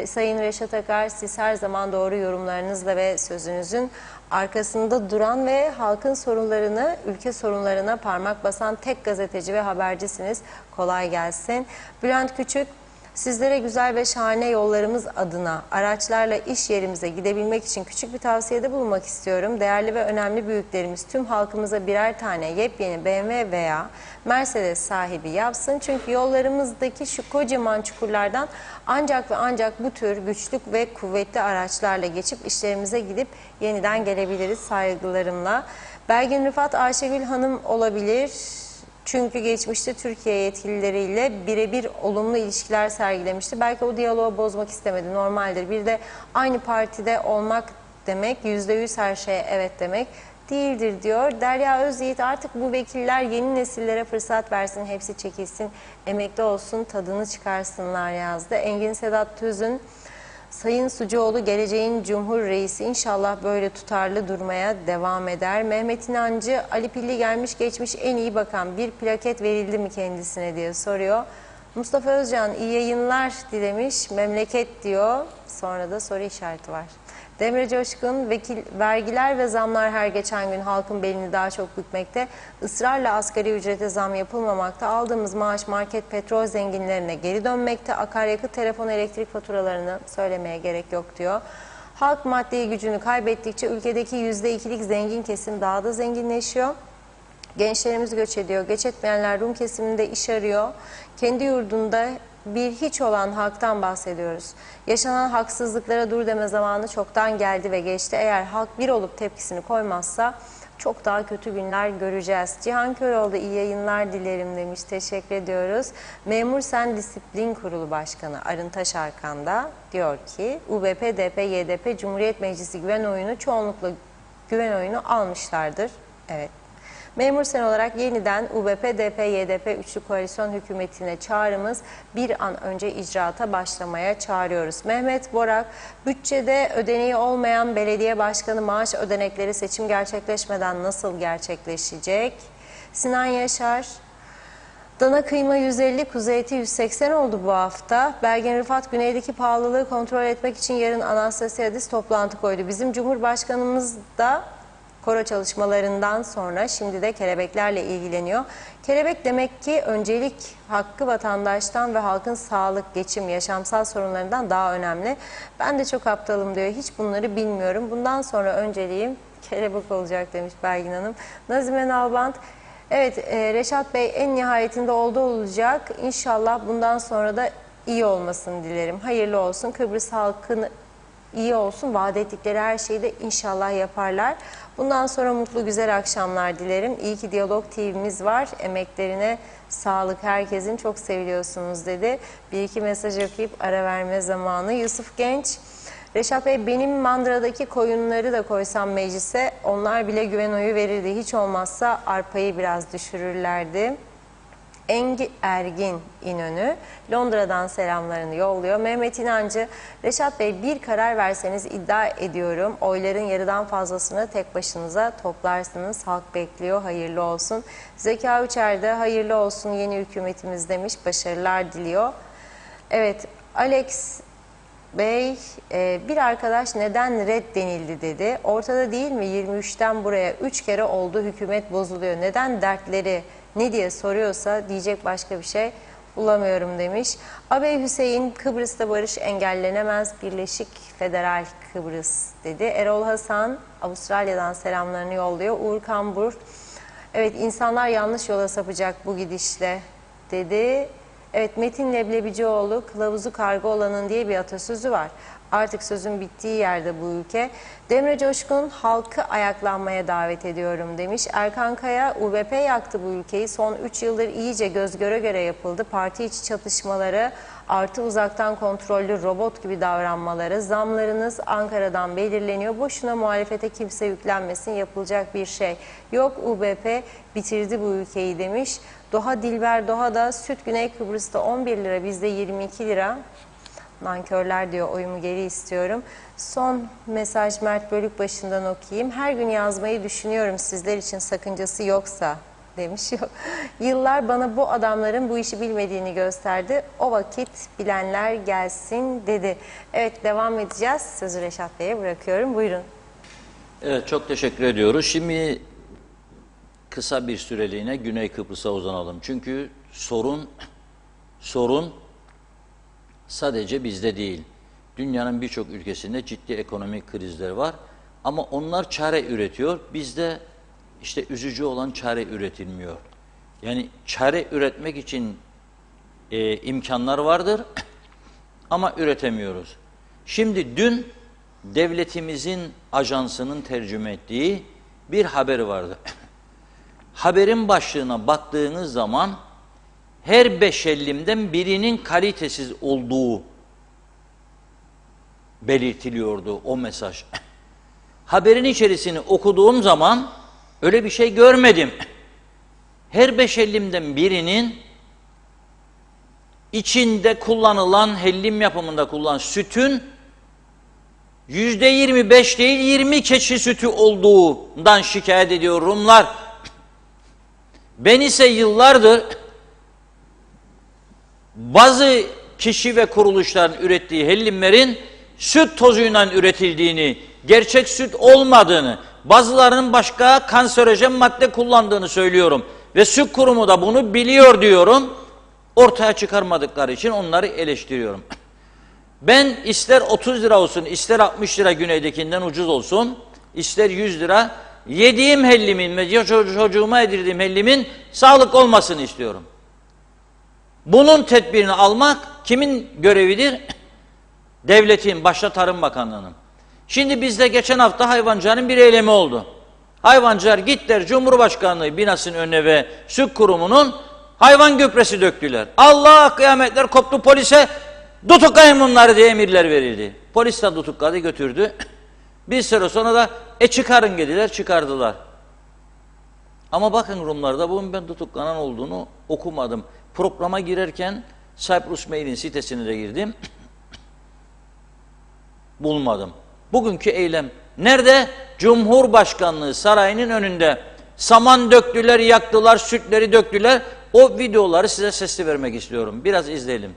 Sayın Reşat Akar, siz her zaman doğru yorumlarınızla ve sözünüzün arkasında duran ve halkın sorunlarını, ülke sorunlarına parmak basan tek gazeteci ve habercisiniz. Kolay gelsin. Bülent Küçük, sizlere güzel ve şahane yollarımız adına araçlarla iş yerimize gidebilmek için küçük bir tavsiyede bulunmak istiyorum. Değerli ve önemli büyüklerimiz tüm halkımıza birer tane yepyeni BMW veya Mercedes sahibi yapsın. Çünkü yollarımızdaki şu kocaman çukurlardan ancak ve ancak bu tür güçlü ve kuvvetli araçlarla geçip işlerimize gidip yeniden gelebiliriz saygılarımla. Belgin Rıfat Ayşegül Hanım olabilir. Çünkü geçmişte Türkiye yetkilileriyle birebir olumlu ilişkiler sergilemişti. Belki o diyaloğu bozmak istemedi. Normaldir. Bir de aynı partide olmak demek %100 her şeye evet demek değildir diyor. Derya Özyiğit, artık bu vekiller yeni nesillere fırsat versin, hepsi çekilsin, emekli olsun, tadını çıkarsınlar yazdı. Engin Sedat Tüzün, Sayın Sucuoğlu geleceğin Cumhur Reisi, inşallah böyle tutarlı durmaya devam eder. Mehmet İnancı, Ali Pilli gelmiş geçmiş en iyi bakan, bir plaket verildi mi kendisine diye soruyor. Mustafa Özcan iyi yayınlar dilemiş, memleket diyor, sonra da soru işareti var. Demre Coşkun, vergiler ve zamlar her geçen gün halkın belini daha çok bükmekte. Israrla asgari ücrete zam yapılmamakta. Aldığımız maaş market petrol zenginlerine geri dönmekte. Akaryakıt, telefon, elektrik faturalarını söylemeye gerek yok diyor. Halk maddi gücünü kaybettikçe ülkedeki %2'lik zengin kesim daha da zenginleşiyor. Gençlerimiz göç ediyor. Göç etmeyenler Rum kesiminde iş arıyor. Kendi yurdunda bir hiç olan halktan bahsediyoruz. Yaşanan haksızlıklara dur deme zamanı çoktan geldi ve geçti. Eğer halk bir olup tepkisini koymazsa çok daha kötü günler göreceğiz. Cihan Köroğlu iyi yayınlar dilerim demiş. Teşekkür ediyoruz. Memur Sen Disiplin Kurulu Başkanı Arın Taşarkan da diyor ki UBP, DP, YDP Cumhuriyet Meclisi güven oyunu çoğunlukla güven oyunu almışlardır. Evet. Memur Sen olarak yeniden UBP, DP, YDP üçlü koalisyon hükümetine çağrımız, bir an önce icraata başlamaya çağırıyoruz. Mehmet Borak, bütçede ödeneği olmayan belediye başkanı maaş ödenekleri seçim gerçekleşmeden nasıl gerçekleşecek? Sinan Yaşar, dana kıyma 150, kuzu eti 180 oldu bu hafta. Belgin Rıfat, güneydeki pahalılığı kontrol etmek için yarın Anastasiadis toplantı koydu. Bizim Cumhurbaşkanımız da koro çalışmalarından sonra şimdi de kelebeklerle ilgileniyor. Kelebek demek ki öncelik hakkı vatandaştan ve halkın sağlık, geçim, yaşamsal sorunlarından daha önemli. Ben de çok aptalım diyor. Hiç bunları bilmiyorum. Bundan sonra önceliğim kelebek olacak demiş Belgin Hanım. Nazime Nalbant, evet Reşat Bey en nihayetinde olacak. İnşallah bundan sonra da iyi olmasını dilerim. Hayırlı olsun. Kıbrıs halkını iyi olsun. Vaat ettikleri her şeyi de inşallah yaparlar. Bundan sonra mutlu güzel akşamlar dilerim. İyi ki Diyalog TV'miz var. Emeklerine sağlık, herkesin çok seviliyorsunuz dedi. Bir iki mesaj okuyup ara verme zamanı. Yusuf Genç, Reşat Bey benim Mandıra'daki koyunları da koysam meclise onlar bile güven oyu verirdi. Hiç olmazsa arpayı biraz düşürürlerdi. Engi Ergin İnönü Londra'dan selamlarını yolluyor. Mehmet İnancı, Reşat Bey bir karar verseniz iddia ediyorum oyların yarıdan fazlasını tek başınıza toplarsınız. Halk bekliyor, hayırlı olsun. Zeka Uçer de hayırlı olsun yeni hükümetimiz demiş, başarılar diliyor. Evet, Alex Bey, bir arkadaş neden red denildi dedi. Ortada değil mi 23'ten buraya 3 kere oldu hükümet bozuluyor. Neden dertleri ne diye soruyorsa diyecek başka bir şey bulamıyorum demiş. Abey Hüseyin, Kıbrıs'ta barış engellenemez, Birleşik Federal Kıbrıs dedi. Erol Hasan Avustralya'dan selamlarını yolluyor. Uğur Kambur, evet insanlar yanlış yola sapacak bu gidişle dedi. Evet, Metin Leblebicioğlu, kılavuzu karga olanın diye bir atasözü var. Artık sözün bittiği yerde bu ülke. Demre Coşkun halkı ayaklanmaya davet ediyorum demiş. Erkan Kaya, UBP yaktı bu ülkeyi. Son 3 yıldır iyice göz göre göre yapıldı. Parti içi çatışmaları, artı uzaktan kontrollü robot gibi davranmaları, zamlarınız Ankara'dan belirleniyor. Boşuna muhalefete kimse yüklenmesin, yapılacak bir şey yok. UBP bitirdi bu ülkeyi demiş. Doğa Dilber Doğa da süt Güney Kıbrıs'ta 11 lira, bizde 22 lira. Nankörler diyor, oyumu geri istiyorum. Son mesaj Mert Bölükbaşı'ndan okuyayım. Her gün yazmayı düşünüyorum sizler için, sakıncası yoksa demiş. Yıllar bana bu adamların bu işi bilmediğini gösterdi. O vakit bilenler gelsin dedi. Evet, devam edeceğiz. Sözü Reşat Bey'e bırakıyorum. Buyurun. Evet, çok teşekkür ediyoruz. Şimdi kısa bir süreliğine Güney Kıbrıs'a uzanalım. Çünkü sorun sadece bizde değil. Dünyanın birçok ülkesinde ciddi ekonomik krizler var. Ama onlar çare üretiyor. Bizde işte üzücü olan çare üretilmiyor. Yani çare üretmek için imkanlar vardır ama üretemiyoruz. Şimdi dün devletimizin ajansının tercüme ettiği bir haber vardı. Haberin başlığına baktığınız zaman her 5 elimden birinin kalitesiz olduğu belirtiliyordu o mesaj. Haberin içerisini okuduğum zaman öyle bir şey görmedim. Her 5 elimden birinin içinde kullanılan, hellim yapımında kullanılan sütün %25 değil 20 keçi sütü olduğundan şikayet ediyor Rumlar. Ben ise yıllardır bazı kişi ve kuruluşların ürettiği hellimlerin süt tozuyla üretildiğini, gerçek süt olmadığını, bazılarının başka kanserojen madde kullandığını söylüyorum. Ve Süt Kurumu da bunu biliyor diyorum. Ortaya çıkarmadıkları için onları eleştiriyorum. Ben ister 30 lira olsun, ister 60 lira güneydekinden ucuz olsun, ister 100 lira, yediğim hellimin ve çocuğuma yedirdiğim hellimin sağlıklı olmasını istiyorum. Bunun tedbirini almak kimin görevidir? Devletin, başta Tarım Bakanlığı'nın. Şimdi bizde geçen hafta hayvancıların bir eylemi oldu. Hayvancılar gittiler Cumhurbaşkanlığı binasının önüne ve Süt Kurumu'nun hayvan gübresi döktüler. Allah, kıyametler koptu, polise tutuklayın bunları diye emirler verildi. Polis de tutukladı, götürdü. Bir süre sonra da çıkarın dediler, çıkardılar. Ama bakın Rumlarda bunun ben tutuklanan olduğunu okumadım. Programa girerken Cyprus Mail'in sitesine de girdim. Bulmadım. Bugünkü eylem nerede? Cumhurbaşkanlığı sarayının önünde. Saman döktüler, yaktılar, sütleri döktüler. O videoları size sesli vermek istiyorum. Biraz izleyelim.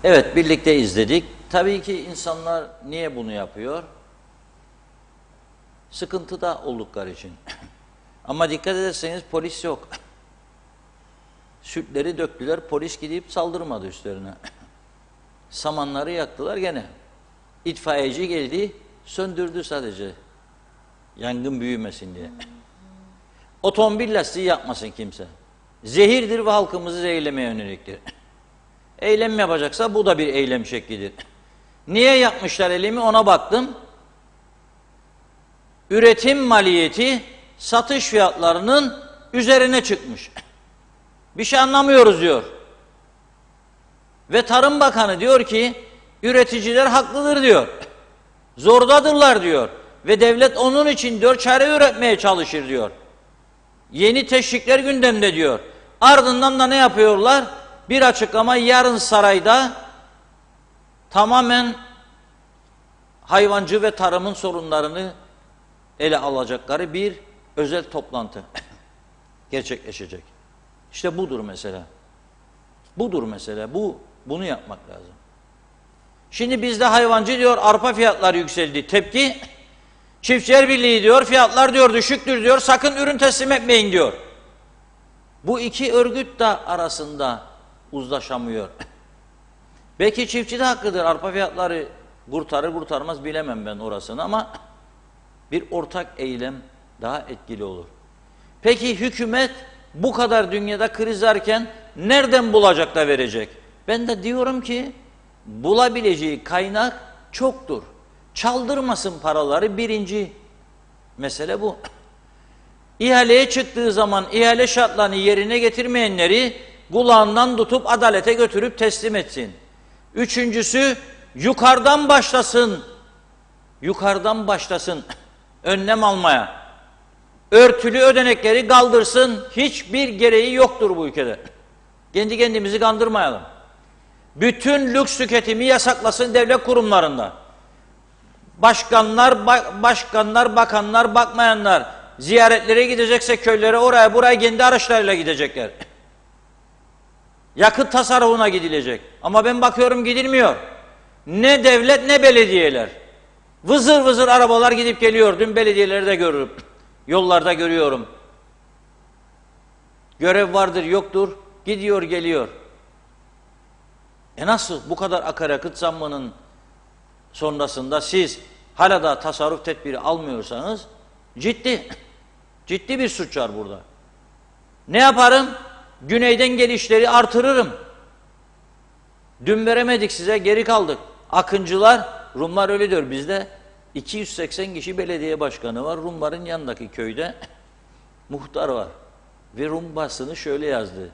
Evet, birlikte izledik. Tabii ki insanlar niye bunu yapıyor? Sıkıntıda oldukları için. Ama dikkat ederseniz polis yok. Sütleri döktüler, polis gidip saldırmadı üstlerine. Samanları yaktılar gene. İtfaiyeci geldi, söndürdü sadece. Yangın büyümesin diye. Otomobil lastiği yapmasın kimse. Zehirdir ve halkımızı zehirlemeye yöneliktir. Eylem yapacaksa bu da bir eylem şeklidir. Niye yapmışlar eylemi ona baktım. Üretim maliyeti satış fiyatlarının üzerine çıkmış. Bir şey anlamıyoruz diyor. Ve Tarım Bakanı diyor ki üreticiler haklıdır diyor. Zordadırlar diyor. Ve devlet onun için diyor çare üretmeye çalışır diyor. Yeni teşvikler gündemde diyor. Ardından da ne yapıyorlar? Bir açıklama yarın sarayda tamamen hayvancı ve tarımın sorunlarını ele alacakları bir özel toplantı gerçekleşecek. İşte budur mesela. Budur mesela. Bunu yapmak lazım. Şimdi bizde hayvancı diyor arpa fiyatları yükseldi. Tepki Çiftçiler Birliği diyor fiyatlar diyor düşüktür diyor. Sakın ürün teslim etmeyin diyor. Bu iki örgüt de arasında uzlaşamıyor. Belki çiftçi de haklıdır. Arpa fiyatları kurtarır kurtarmaz bilemem ben orasını ama bir ortak eylem daha etkili olur. Peki hükümet bu kadar dünyada kriz varken nereden bulacak da verecek? Ben de diyorum ki bulabileceği kaynak çoktur. Çaldırmasın paraları, birinci mesele bu. İhaleye çıktığı zaman ihale şartlarını yerine getirmeyenleri kulağından tutup adalete götürüp teslim etsin. Üçüncüsü yukarıdan başlasın. Yukarıdan başlasın önlem almaya. Örtülü ödenekleri kaldırsın. Hiçbir gereği yoktur bu ülkede. Kendi kendimizi kandırmayalım. Bütün lüks tüketimi yasaklasın devlet kurumlarında. Başkanlar, bakanlar, bakmayanlar ziyaretlere gidecekse köylere oraya buraya kendi araçlarıyla gidecekler. Yakıt tasarrufuna gidilecek. Ama ben bakıyorum gidilmiyor. Ne devlet ne belediyeler. Vızır vızır arabalar gidip geliyor. Dün belediyeleri de görürüm. Yollarda görüyorum. Görev vardır yoktur. Gidiyor geliyor. Nasıl bu kadar akaryakıt zammının sonrasında siz hala da tasarruf tedbiri almıyorsanız ciddi bir suç var burada. Ne yaparım? Güneyden gelişleri artırırım. Dün veremedik size geri kaldık. Akıncılar, Rumlar öyle diyor bizde 280 kişi belediye başkanı var. Rumların yanındaki köyde muhtar var. Ve Rum basını şöyle yazdı.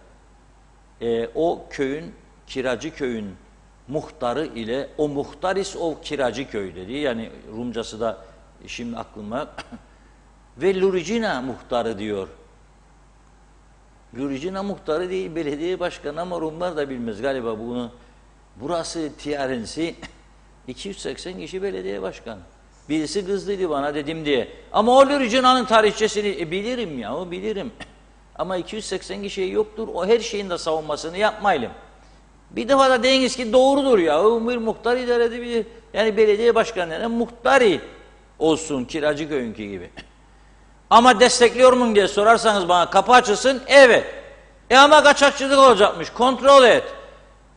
O köyün, kiracı köyün muhtarı ile o muhtaris o kiracı köy dedi. Yani Rumcası da şimdi aklıma ve Luricina muhtarı diyor. Luricina muhtarı değil belediye başkanı ama Rumlar da bilmez galiba bunu. Burası Tiyarensi 280 kişi belediye başkanı. Birisi kızdıydı bana dedim diye. Ama o Luricina'nın tarihçesini bilirim ya o bilirim. Ama 280 kişi yoktur. O her şeyin de savunmasını yapmayalım. Bir defa da deyiniz ki doğrudur ya. O bir muhtar idare edebilir. Yani belediye başkanlarına muhtari olsun kiracı köyünkü gibi. Ama destekliyor mu diye sorarsanız bana kapı açılsın. Evet. Ama kaçakçılık olacakmış. Kontrol et.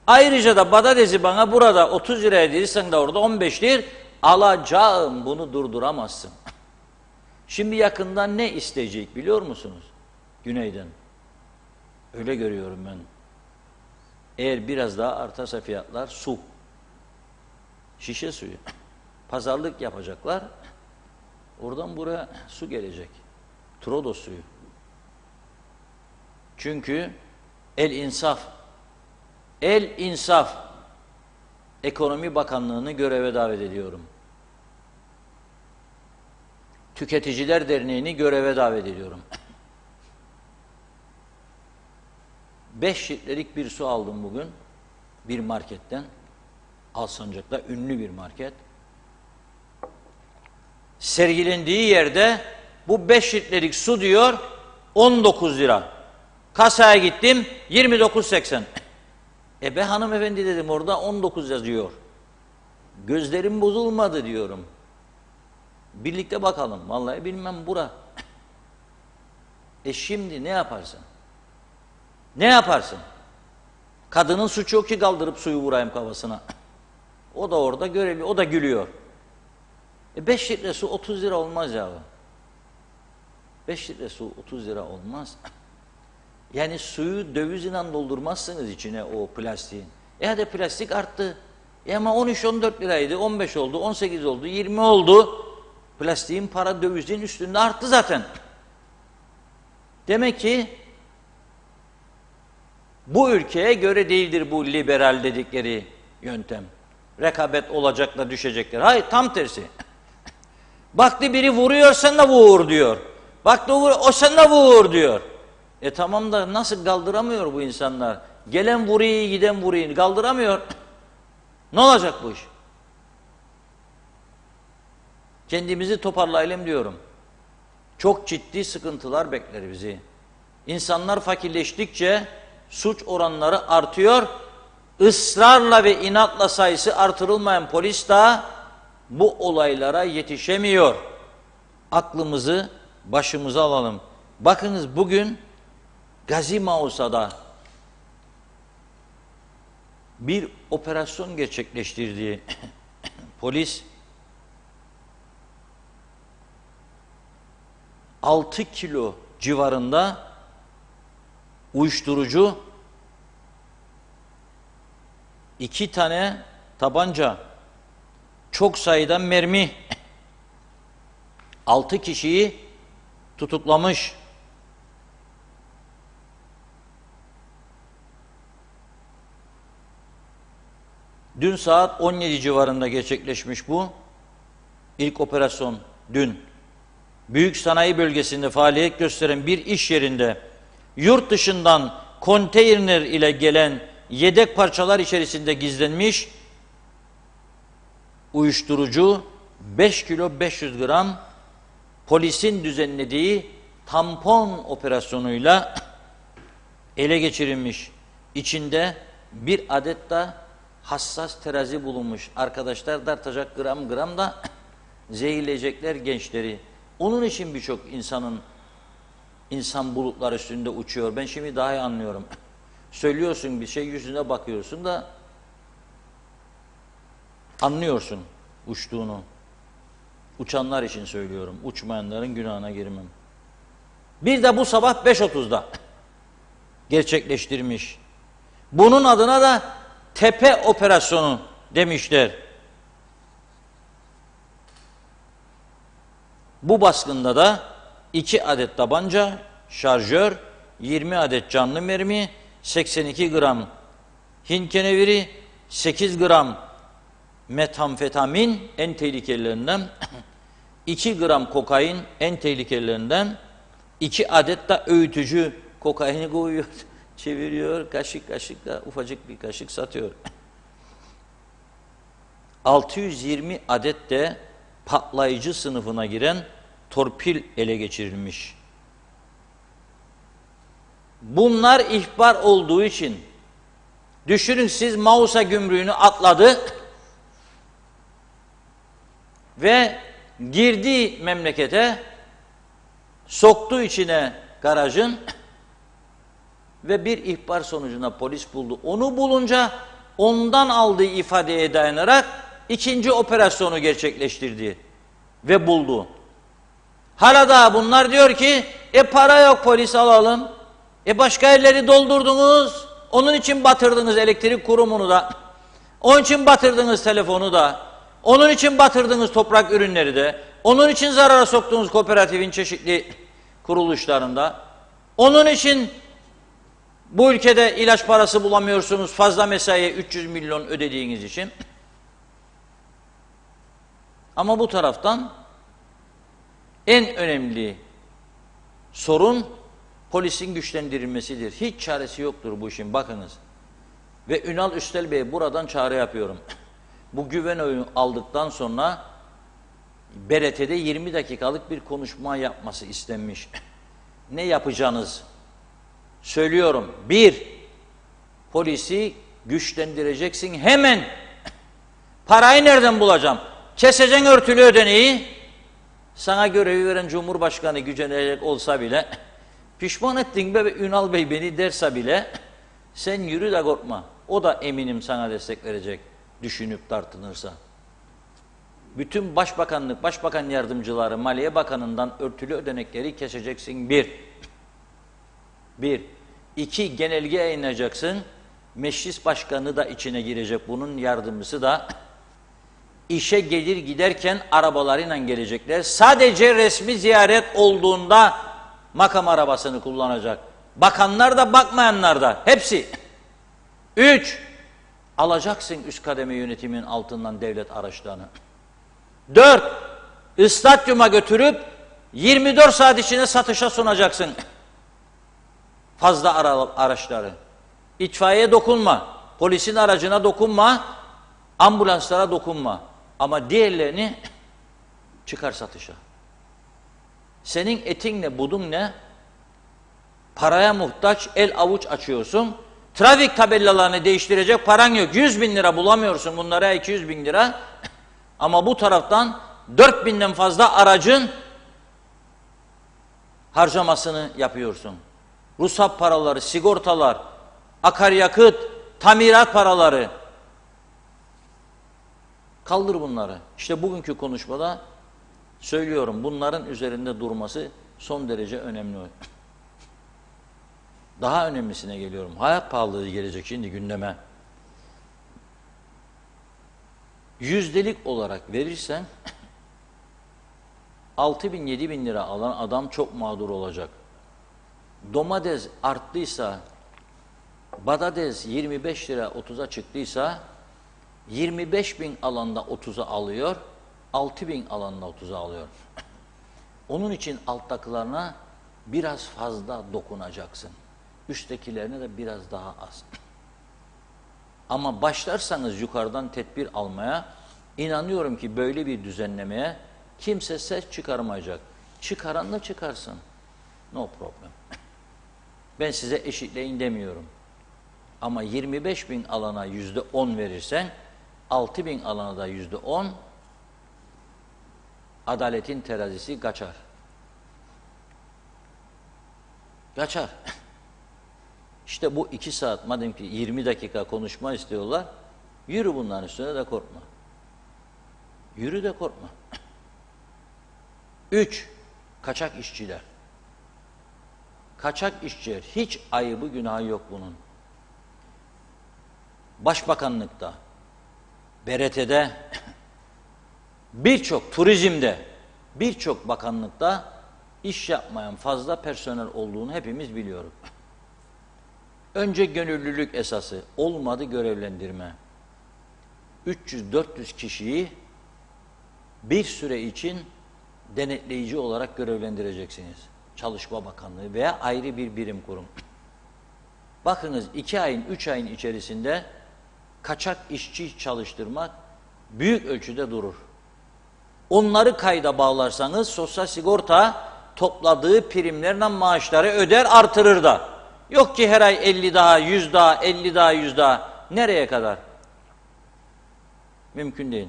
Ayrıca da badadesi bana burada 30 liraya değilsen de orada 15 lir alacağım. Bunu durduramazsın. Şimdi yakından ne isteyecek biliyor musunuz? Güneyden. Öyle görüyorum ben. Eğer biraz daha artarsa fiyatlar su. Şişe suyu. Pazarlık yapacaklar. Oradan buraya su gelecek. Trodos suyu. Çünkü El İnsaf Ekonomi Bakanlığı'nı göreve davet ediyorum. Tüketiciler Derneği'ni göreve davet ediyorum. 5 litrelik bir su aldım bugün bir marketten. Alsancak'ta ünlü bir market. Sergilendiği yerde bu 5 litrelik su diyor 19 lira. Kasaya gittim 29.80. Be hanımefendi dedim orada 19 yazıyor. Gözlerim bozulmadı diyorum. Birlikte bakalım. Vallahi bilmem bura. Şimdi ne yaparsın? Ne yaparsın? Kadının suçu yok ki kaldırıp suyu vurayım kafasına. O da orada görevli, o da gülüyor. 5 litre su 30 lira olmaz ya. 5 litre su 30 lira olmaz. Yani suyu dövizle doldurmazsınız içine o plastiğin. Hadi plastik arttı. Ama 13-14 liraydı, 15 oldu, 18 oldu, 20 oldu. Plastiğin para dövizin üstünde arttı zaten. Demek ki bu ülkeye göre değildir bu liberal dedikleri yöntem. Rekabet olacakla düşecekler. Hayır, tam tersi. Baktı biri vuruyor, sen de vur diyor. Baktı o sen de vur diyor. Tamam da nasıl kaldıramıyor bu insanlar? Gelen vuruyor, giden vuruyor. Kaldıramıyor. Ne olacak bu iş? Kendimizi toparlayalım diyorum. Çok ciddi sıkıntılar bekler bizi. İnsanlar fakirleştikçe suç oranları artıyor. Israrla ve inatla sayısı artırılmayan polis de bu olaylara yetişemiyor. Aklımızı başımıza alalım. Bakınız bugün Gazi Mausa'da bir operasyon gerçekleştirdiği polis 6 kilo civarında uyuşturucu, 2 tane tabanca, çok sayıda mermi, 6 kişiyi tutuklamış. Dün saat 17 civarında gerçekleşmiş bu. İlk operasyon dün. Büyük sanayi bölgesinde faaliyet gösteren bir iş yerinde yurt dışından konteyner ile gelen yedek parçalar içerisinde gizlenmiş uyuşturucu 5 kilo 500 gram polisin düzenlediği tampon operasyonuyla ele geçirilmiş. İçinde bir adet de hassas terazi bulunmuş. Arkadaşlar dartacak gram gram da zehirleyecekler gençleri. Onun için birçok insan bulutlar üstünde uçuyor. Ben şimdi daha iyi anlıyorum. Söylüyorsun bir şey, yüzüne bakıyorsun da anlıyorsun uçtuğunu. Uçanlar için söylüyorum. Uçmayanların günahına girmem. Bir de bu sabah 5.30'da gerçekleştirmiş. Bunun adına da tepe operasyonu demişler. Bu baskında da 2 adet tabanca, şarjör, 20 adet canlı mermi, 82 gram Hint keneviri, 8 gram metamfetamin en tehlikelilerinden, 2 gram kokain en tehlikelilerinden, 2 adet de öğütücü kokaini koyuyor, çeviriyor, kaşık kaşıkla ufacık bir kaşık satıyor. 620 adet de patlayıcı sınıfına giren torpil ele geçirilmiş. Bunlar ihbar olduğu için düşünün siz Mausa gümrüğünü atladı ve girdi memlekete, soktu içine garajın ve bir ihbar sonucunda polis buldu. Onu bulunca ondan aldığı ifadeye dayanarak ikinci operasyonu gerçekleştirdi ve buldu. Hala da bunlar diyor ki para yok polis alalım. Başka yerleri doldurdunuz. Onun için batırdınız elektrik kurumunu da. Onun için batırdınız telefonu da. Onun için batırdınız toprak ürünleri de. Onun için zarara soktunuz kooperatifin çeşitli kuruluşlarında. Onun için bu ülkede ilaç parası bulamıyorsunuz fazla mesaiye 300 milyon ödediğiniz için. Ama bu taraftan en önemli sorun polisin güçlendirilmesidir. Hiç çaresi yoktur bu işin, bakınız. Ve Ünal Üstel Bey buradan çağrı yapıyorum. Bu güven oyu aldıktan sonra BRT'de 20 dakikalık bir konuşma yapması istenmiş. Ne yapacağınız? Söylüyorum. 1. Polisi güçlendireceksin hemen. Parayı nereden bulacağım? Keseceksin örtülü ödeneği. Sana görevi veren Cumhurbaşkanı gücenecek olsa bile, pişman ettin be Ünal Bey beni derse bile, sen yürü de korkma. O da eminim sana destek verecek. düşünüp tartınırsa. Bütün başbakanlık, başbakan yardımcıları, Maliye Bakanı'ndan örtülü ödenekleri keseceksin. Bir. İki, genelge yayınlayacaksın. Meclis başkanı da içine girecek. Bunun yardımcısı da işe gelir giderken arabalarıyla gelecekler. Sadece resmi ziyaret olduğunda makam arabasını kullanacak. Bakanlar da bakmayanlar da hepsi. 3. Alacaksın üst kademe yönetimin altından devlet araçlarını. 4. Stadyuma götürüp 24 saat içinde satışa sunacaksın. Fazla araçları. İtfaiye dokunma. Polisin aracına dokunma. Ambulanslara dokunma. Ama diğerlerini çıkar satışa. Senin etin ne, budun ne? Paraya muhtaç, el avuç açıyorsun. Trafik tabelalarını değiştirecek paran yok. 100.000 lira bulamıyorsun bunlara, 200.000 lira. Ama bu taraftan 4.000'den fazla aracın harcamasını yapıyorsun. Ruhsat paraları, sigortalar, akaryakıt, tamirat paraları. Kaldır bunları. İşte bugünkü konuşmada söylüyorum, bunların üzerinde durması son derece önemli. Daha önemlisine geliyorum. Hayat pahalılığı gelecek şimdi gündeme. Yüzdelik olarak verirsen 6.000-7.000 lira alan adam çok mağdur olacak. Domates arttıysa, patates 25 lira 30'a çıktıysa 25.000 alanda 30'a alıyor, 6.000 alanda 30'a alıyor. Onun için alttakilerine biraz fazla dokunacaksın. Üsttekilerine de biraz daha az. Ama başlarsanız yukarıdan tedbir almaya, inanıyorum ki böyle bir düzenlemeye kimse ses çıkarmayacak. Çıkaran da çıkarsın. No problem. Ben size eşitleyin demiyorum. Ama 25.000 alana %10 verirsen, 6.000 alana da %10, adaletin terazisi kaçar. Kaçar. İşte bu 2 saat, madem ki 20 dakika konuşma istiyorlar, yürü bunların üstüne de korkma. Yürü de korkma. 3. Kaçak işçiler. Kaçak işçiler, hiç ayıbı günahı yok bunun. Başbakanlıkta, BRT'de, birçok turizmde, birçok bakanlıkta iş yapmayan fazla personel olduğunu hepimiz biliyoruz. Önce gönüllülük esası, olmadı görevlendirme. 300-400 kişiyi bir süre için denetleyici olarak görevlendireceksiniz. Çalışma Bakanlığı veya ayrı bir birim kurum. Bakınız 2 ayın, 3 ayın içerisinde kaçak işçi çalıştırmak büyük ölçüde durur. Onları kayda bağlarsanız sosyal sigorta topladığı primlerle maaşları öder, artırır da. Yok ki her ay 50 daha, 100 daha, 50 daha, 100 daha. Nereye kadar? Mümkün değil.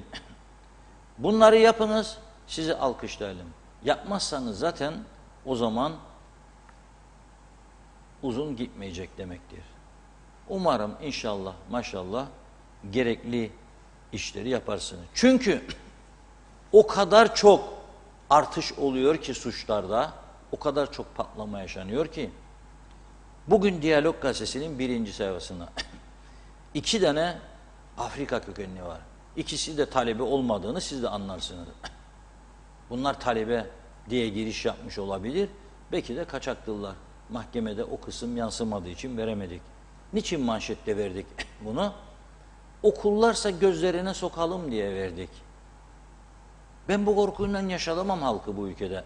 Bunları yapınız, sizi alkışlayalım. Yapmazsanız zaten o zaman uzun gitmeyecek demektir. Umarım inşallah, maşallah gerekli işleri yaparsınız. Çünkü o kadar çok artış oluyor ki suçlarda, o kadar çok patlama yaşanıyor ki, bugün Diyalog Gazetesi'nin 1. sayfasında 2 tane Afrika kökenli var. İkisi de talebe olmadığını siz de anlarsınız. Bunlar talebe diye giriş yapmış olabilir. Belki de kaçaktırlar. Mahkemede o kısım yansımadığı için veremedik. Niçin manşette verdik bunu? Okullarsa gözlerine sokalım diye verdik. Ben bu korkuyla yaşatamam halkı bu ülkede.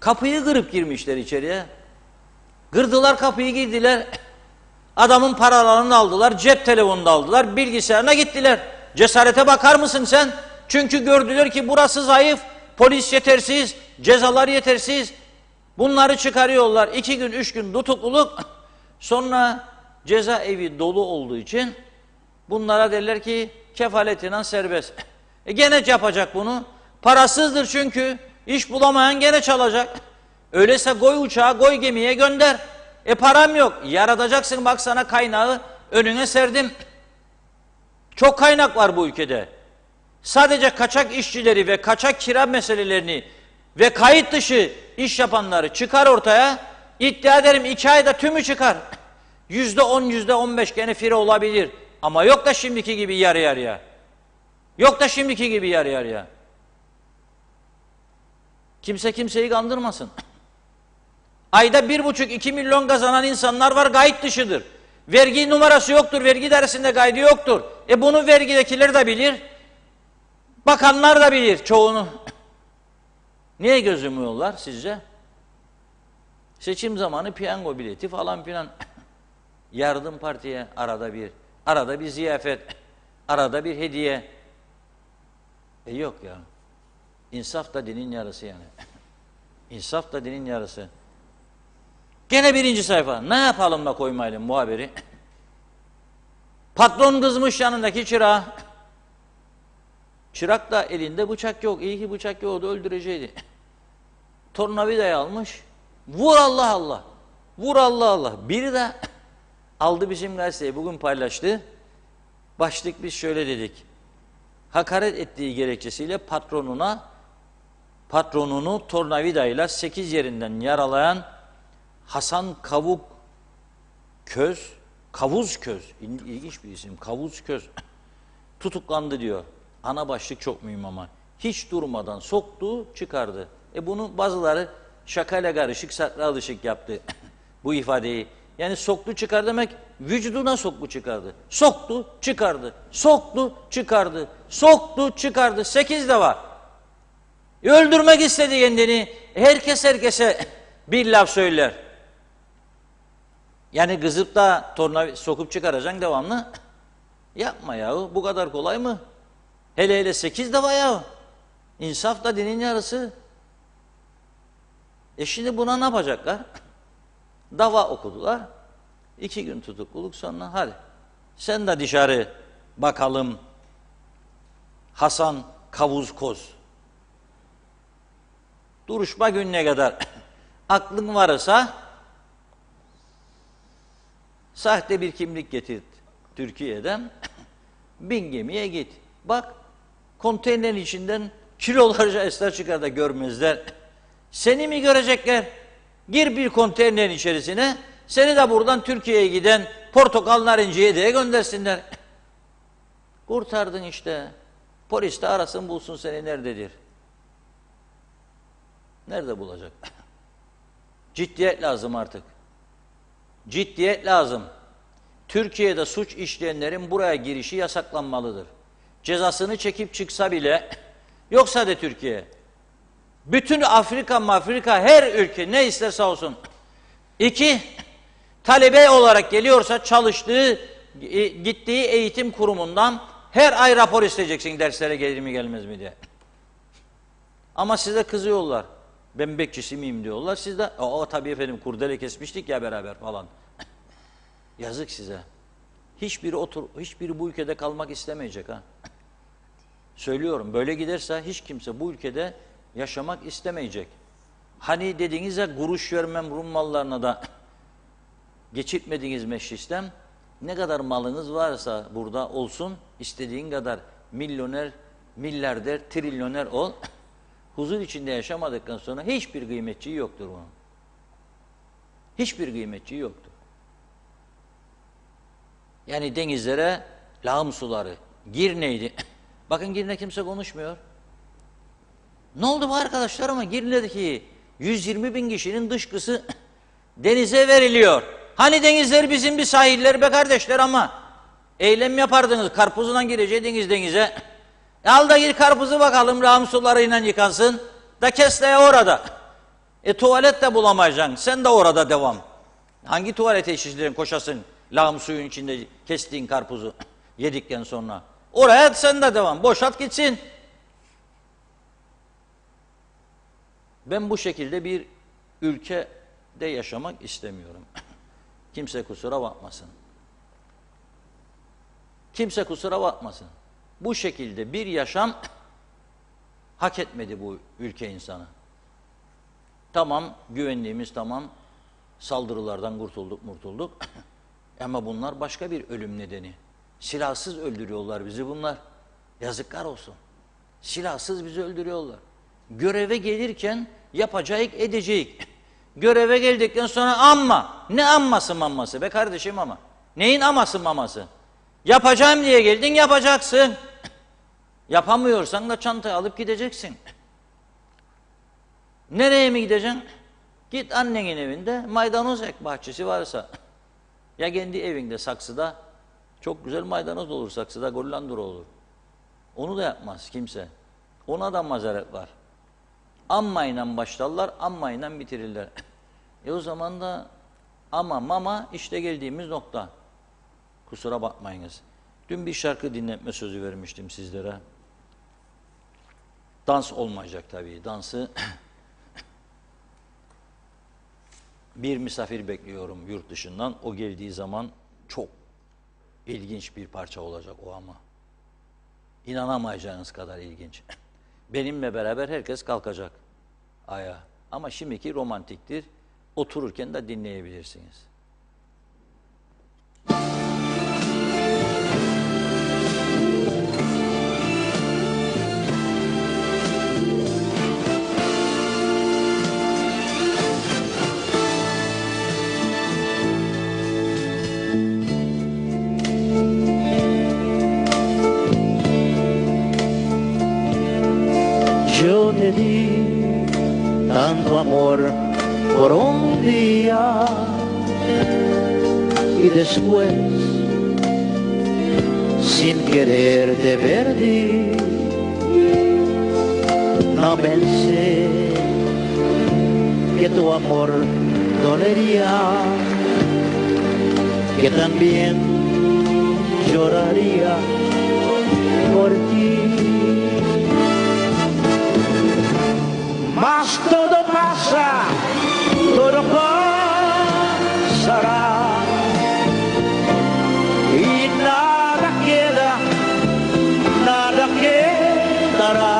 Kapıyı kırıp girmişler içeriye. Kırdılar kapıyı, girdiler. Adamın paralarını aldılar, cep telefonunu da aldılar, bilgisayarına gittiler. Cesarete bakar mısın sen? Çünkü gördüler ki burası zayıf, polis yetersiz, cezalar yetersiz. Bunları çıkarıyorlar. 2 gün, 3 gün tutukluluk. Sonra cezaevi dolu olduğu için bunlara derler ki kefaletinden serbest. Gene yapacak bunu. Parasızdır çünkü. İş bulamayan gene çalacak. Öyleyse koy uçağa, koy gemiye gönder. Param yok. Yaratacaksın, bak sana kaynağı önüne serdim. Çok kaynak var bu ülkede. Sadece kaçak işçileri ve kaçak kira meselelerini ve kayıt dışı iş yapanları çıkar ortaya. İddia ederim 2 ayda tümü çıkar. %10, %15 gene fire olabilir. Ama yok da şimdiki gibi yarı yarıya. Yok da şimdiki gibi yarı yarıya. Kimse kimseyi kandırmasın. Ayda 1,5-2 milyon kazanan insanlar var, kayıt dışıdır. Vergi numarası yoktur, vergi dairesinde kaydı yoktur. Bunu vergidekiler de bilir. Bakanlar da bilir çoğunu. Niye göz yumuyorlar sizce? Seçim zamanı piyango bileti falan filan. Yardım partiye arada bir ziyafet, arada bir hediye. Yok ya. İnsaf da dinin yarısı yani. İnsaf da dinin yarısı. Gene 1. sayfa. Ne yapalım da koymayalım bu haberi? Patron kızmış yanındaki çırağa. Çırak da elinde bıçak yok. İyi ki bıçak yok, o da öldüreceğiydi. Tornavidayı almış. Vur Allah Allah. Vur Allah Allah. Biri de aldı bizim gazeteyi bugün paylaştı. Başlık biz şöyle dedik. Hakaret ettiği gerekçesiyle patronunu tornavidayla 8 yerinden yaralayan Hasan Kavuzköz, ilginç bir isim, Kavuzköz tutuklandı diyor. Ana başlık çok mühim ama. Hiç durmadan soktu, çıkardı. Bunu bazıları şakayla karışık, sakra alışık yaptı bu ifadeyi. Yani soktu çıkar demek, vücuduna soktu çıkardı. Soktu, çıkardı. Soktu, çıkardı. Soktu, çıkardı. 8 de var. Öldürmek istedi kendini. Herkese bir laf söyler. Yani kızıp da sokup çıkaracaksın devamlı. Yapma yahu. Bu kadar kolay mı? Hele 8 de var yahu. İnsaf da dinin yarısı. Şimdi buna ne yapacaklar? Dava okudular. 2 gün tutukluluk sonra hadi. Sen de dışarı bakalım Hasan Kavuzkoz. Duruşma gününe kadar aklın varsa sahte bir kimlik getir Türkiye'den, bin gemiye git. Bak konteynerin içinden kilolarca esrar çıkar da görmezler. Seni mi görecekler? Gir bir konteynerin içerisine, seni de buradan Türkiye'ye giden portakal narinciye diye göndersinler. Kurtardın işte. Polis de arasın bulsun seni nerededir. Nerede bulacak? Ciddiyet lazım artık. Ciddiyet lazım. Türkiye'de suç işleyenlerin buraya girişi yasaklanmalıdır. Cezasını çekip çıksa bile, yoksa de Türkiye, bütün Afrika her ülke ne isterse olsun. 2, talebe olarak geliyorsa gittiği eğitim kurumundan her ay rapor isteyeceksin derslere gelir mi gelmez mi diye. Ama size kızıyorlar. Ben bekçisi miyim diyorlar. Siz de tabii efendim kurdele kesmiştik ya beraber falan. Yazık size. Hiçbiri bu ülkede kalmak istemeyecek ha. Söylüyorum, böyle giderse hiç kimse bu ülkede yaşamak istemeyecek. Hani dediğiniz ya kuruş vermem Rum mallarına da geçirtmediğiniz meclisten, ne kadar malınız varsa burada olsun, istediğin kadar milyoner, milyarder, trilyoner ol. Huzur içinde yaşamadıktan sonra hiçbir kıymetçiği yoktur bunun. Hiçbir kıymetçiği yoktur. Yani denizlere lağım suları, Girne'ydi. Bakın Girne kimse konuşmuyor. Ne oldu bu arkadaşlar ama Girne'deki 120 bin kişinin dışkısı denize veriliyor. Hani denizler bizim bir sahiller be kardeşler ama eylem yapardınız, karpuzundan gireceydiniz denize. Al da gir karpuzu bakalım lağım sularıyla yıkansın. Da kesle orada. Tuvalet de bulamayacaksın. Sen de orada devam. Hangi tuvalete işçilerin koşasın lağım suyun içinde kestiğin karpuzu yedikten sonra? Oraya sen de devam. Boşalt gitsin. Ben bu şekilde bir ülkede yaşamak istemiyorum. Kimse kusura bakmasın. Kimse kusura bakmasın. Bu şekilde bir yaşam hak etmedi bu ülke insanı. Tamam, güvenliğimiz tamam, saldırılardan kurtulduk. Ama bunlar başka bir ölüm nedeni. Silahsız öldürüyorlar bizi bunlar. Yazıklar olsun. Silahsız bizi öldürüyorlar. Göreve gelirken yapacağız, edeceğiz. Göreve geldikten sonra amma. Ne amması mamması be kardeşim ama. Neyin aması maması? Yapacağım diye geldin, yapacaksın. Yapamıyorsan da çantayı alıp gideceksin. Nereye mi gideceksin? Git annenin evinde maydanoz ek, bahçesi varsa. Ya kendi evinde saksıda çok güzel maydanoz olur, saksıda gollandura olur. Onu da yapmaz kimse. Ona da mazeret var. Ammayla başlarlar, ammayla bitirirler. O zaman da ama mama işte geldiğimiz nokta. Kusura bakmayınız. Dün bir şarkı dinletme sözü vermiştim sizlere. Dans olmayacak tabii. Dansı bir misafir bekliyorum yurt dışından. O geldiği zaman çok ilginç bir parça olacak o ama. İnanamayacağınız kadar ilginç. Benimle beraber herkes kalkacak ayağa. Ama şimdiki romantiktir. Otururken de dinleyebilirsiniz. Yo te di tanto amor por un día y después sin querer te perdí. No pensé que tu amor dolería, que también lloraría por ti. Mas todo pasa, todo pasará y nada queda, nada quedará.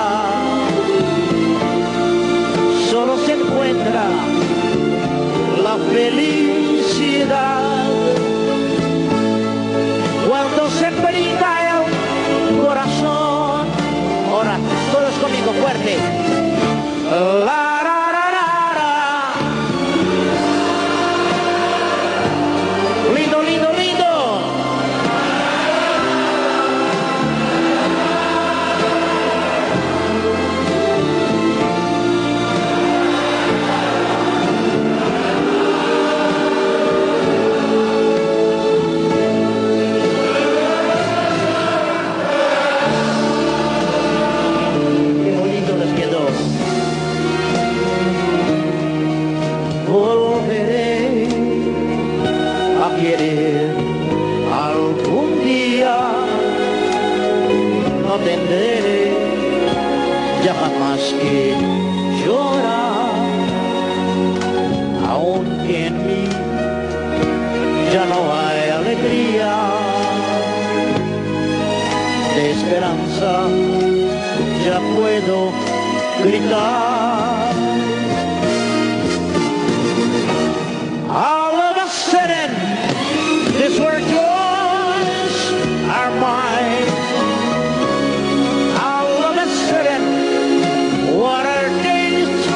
Solo se encuentra la felicidad cuando se brinda el corazón. Ahora, todos conmigo, fuerte. La, ra, ra, ra, ra. Lindo, lindo, lindo. Qué bonito les quedó. Volveré a querer algún día, no tendré ya jamás que llorar, aunque en mí ya no hay alegría, de esperanza ya puedo gritar. All of a sudden, this world yours are mine. All of a sudden, what are days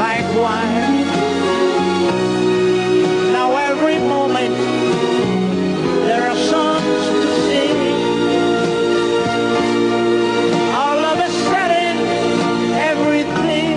like wine? Now every moment, there are songs to sing. All of a sudden, everything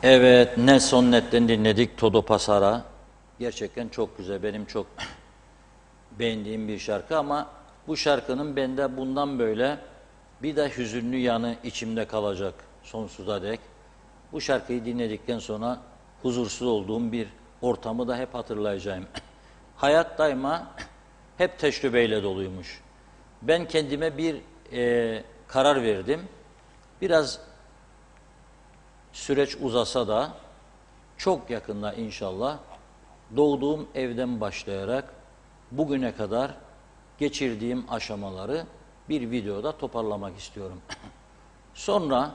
Evet, Nelson Net'ten dinledik Todo Pasara. Gerçekten çok güzel, benim çok beğendiğim bir şarkı ama bu şarkının bende bundan böyle bir de hüzünlü yanı içimde kalacak sonsuza dek. Bu şarkıyı dinledikten sonra huzursuz olduğum bir ortamı da hep hatırlayacağım. Hayat daima hep tecrübeyle doluymuş. Ben kendime bir karar verdim. Biraz süreç uzasa da çok yakında inşallah doğduğum evden başlayarak bugüne kadar geçirdiğim aşamaları bir videoda toparlamak istiyorum. Sonra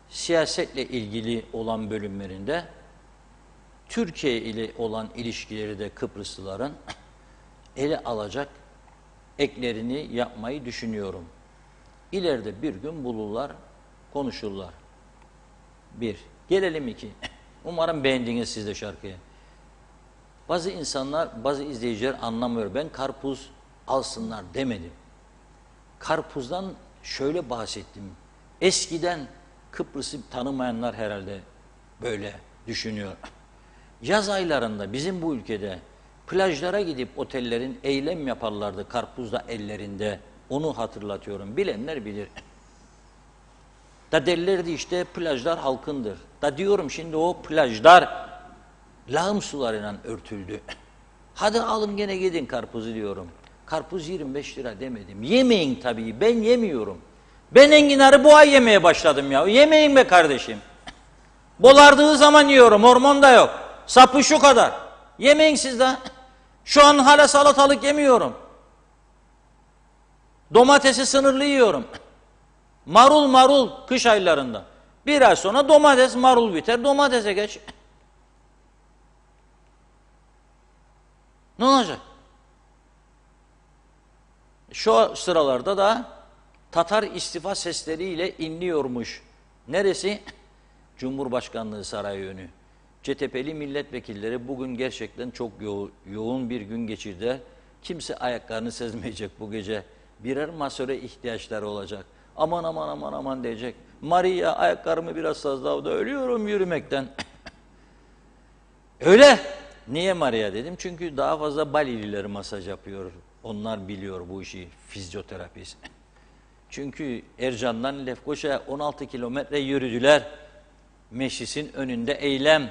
siyasetle ilgili olan bölümlerinde Türkiye ile olan ilişkileri de Kıbrıslıların ele alacak eklerini yapmayı düşünüyorum. İleride bir gün bulurlar, konuşurlar. Bir. Gelelim iki. Umarım beğendiniz siz de şarkıyı. Bazı insanlar, bazı izleyiciler anlamıyor. Ben karpuz alsınlar demedim. Karpuzdan şöyle bahsettim. Eskiden Kıbrıs'ı tanımayanlar herhalde böyle düşünüyor. Yaz aylarında bizim bu ülkede plajlara gidip otellerin eylem yaparlardı karpuzla ellerinde. Onu hatırlatıyorum. Bilenler bilir. Da derlerdi işte plajlar halkındır. Da diyorum şimdi o plajlar lağım sularıyla örtüldü. Hadi alın gene gidin karpuzu diyorum. Karpuz 25 lira demedim. Yemeyin tabii, ben yemiyorum. Ben enginarı bu ay yemeye başladım ya. Yemeyin be kardeşim. Bolardığı zaman yiyorum, hormon da yok. Sapı şu kadar. Yemeyin siz de. Şu an hala salatalık yemiyorum. Domatesi sınırlı yiyorum. Marul kış aylarında. Bir ay sonra domates, marul biter, domatese geç. Ne olacak? Şu sıralarda da Tatar istifa sesleriyle inliyormuş. Neresi? Cumhurbaşkanlığı Sarayı önü. CTP'li milletvekilleri bugün gerçekten çok yoğun bir gün geçirdiler. Kimse ayaklarını sezmeyecek bu gece. Birer masöre ihtiyaçları olacak. Aman diyecek. Maria ayaklarımı biraz sazlavda ölüyorum yürümekten. Öyle. Niye Maria dedim? Çünkü daha fazla Balililer masaj yapıyor. Onlar biliyor bu işi, fizyoterapist. Çünkü Ercan'dan Lefkoşa'ya 16 kilometre yürüdüler. Meclisin önünde eylem.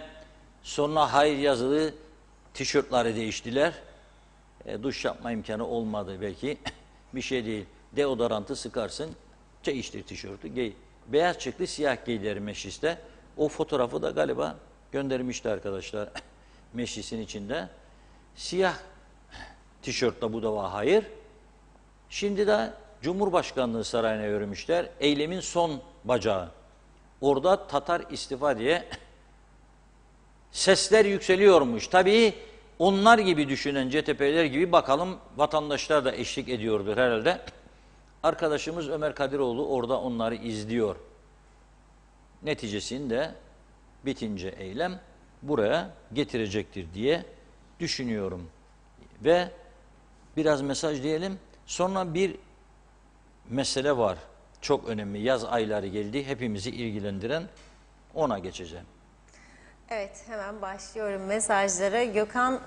Sonra hayır yazılı tişörtleri değiştiler. Duş yapma imkanı olmadı belki. Bir şey değil. Deodorantı sıkarsın. Değiştir tişörtü giy. Beyaz çıktı siyah giydiler mecliste. O fotoğrafı da galiba göndermişti arkadaşlar meclisin içinde. Siyah tişörtle bu da var hayır. Şimdi de Cumhurbaşkanlığı Sarayı'na yürümüşler. Eylemin son bacağı. Orada Tatar istifa diye sesler yükseliyormuş. Tabii onlar gibi düşünen CTP'ler gibi bakalım vatandaşlar da eşlik ediyordur herhalde. Arkadaşımız Ömer Kadiroğlu orada onları izliyor. Neticesinde bitince eylem buraya getirecektir diye düşünüyorum. Ve biraz mesaj diyelim. Sonra bir mesele var. Çok önemli. Yaz ayları geldi. Hepimizi ilgilendiren ona geçeceğim. Evet, hemen başlıyorum mesajlara. Gökhan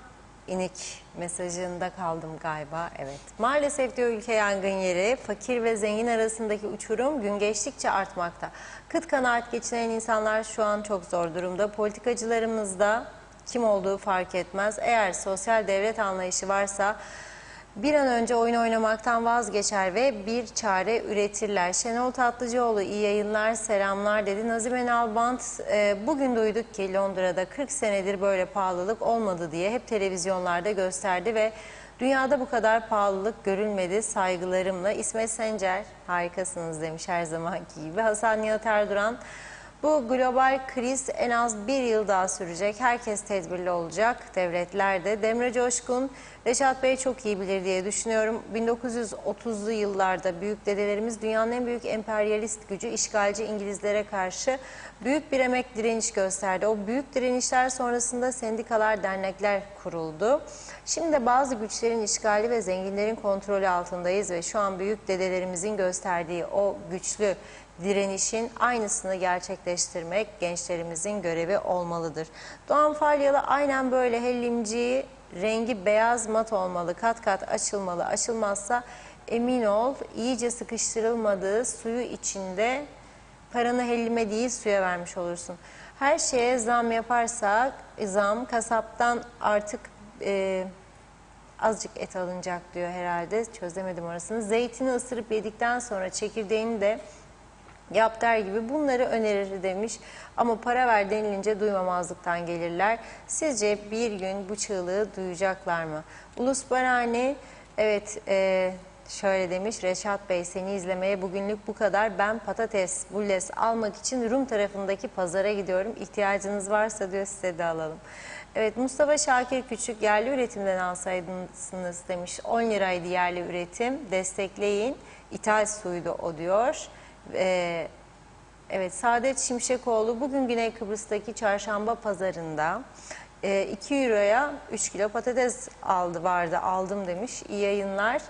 İnik mesajında kaldım galiba. Evet. Maalesef diyor ülke yangın yeri. Fakir ve zengin arasındaki uçurum gün geçtikçe artmakta. Kıt kanaat geçinen insanlar şu an çok zor durumda. Politikacılarımızda kim olduğu fark etmez. Eğer sosyal devlet anlayışı varsa bir an önce oyun oynamaktan vazgeçer ve bir çare üretirler. Şenol Tatlıcıoğlu iyi yayınlar, selamlar dedi. Nazime Nalbant bugün duyduk ki Londra'da 40 senedir böyle pahalılık olmadı diye hep televizyonlarda gösterdi ve dünyada bu kadar pahalılık görülmedi saygılarımla. İsmet Sencer harikasınız demiş her zamanki gibi. Hasan Nihat Erduran bu global kriz en az bir yıl daha sürecek. Herkes tedbirli olacak. Devletler de. Demre Coşkun, Reşat Bey çok iyi bilir diye düşünüyorum. 1930'lu yıllarda büyük dedelerimiz dünyanın en büyük emperyalist gücü işgalci İngilizlere karşı büyük bir emek direniş gösterdi. O büyük direnişler sonrasında sendikalar, dernekler kuruldu. Şimdi de bazı güçlerin işgali ve zenginlerin kontrolü altındayız ve şu an büyük dedelerimizin gösterdiği o güçlü direnişin aynısını gerçekleştirmek gençlerimizin görevi olmalıdır. Doğan Falyalı aynen böyle hellimciyi, rengi beyaz mat olmalı, kat kat açılmalı. Açılmazsa emin ol iyice sıkıştırılmadığı suyu içinde paranı hellime değil suya vermiş olursun. Her şeye zam yaparsak kasaptan artık azıcık et alınacak diyor herhalde. Çözemedim orasını. Zeytini ısırıp yedikten sonra çekirdeğini de yap der gibi bunları önerir demiş. Ama para ver denilince duymamazlıktan gelirler. Sizce bir gün bu çığlığı duyacaklar mı? Ulus Barani evet şöyle demiş. Reşat Bey seni izlemeye bugünlük bu kadar. Ben patates, bulles almak için Rum tarafındaki pazara gidiyorum. İhtiyacınız varsa diyor size de alalım. Evet Mustafa Şakir Küçük yerli üretimden alsaydınız demiş. 10 liraydı yerli üretim. Destekleyin. İthal suydu o diyor. Evet Saadet Şimşekoğlu bugün Güney Kıbrıs'taki çarşamba pazarında 2 euroya 3 kilo patates aldım demiş. İyi yayınlar.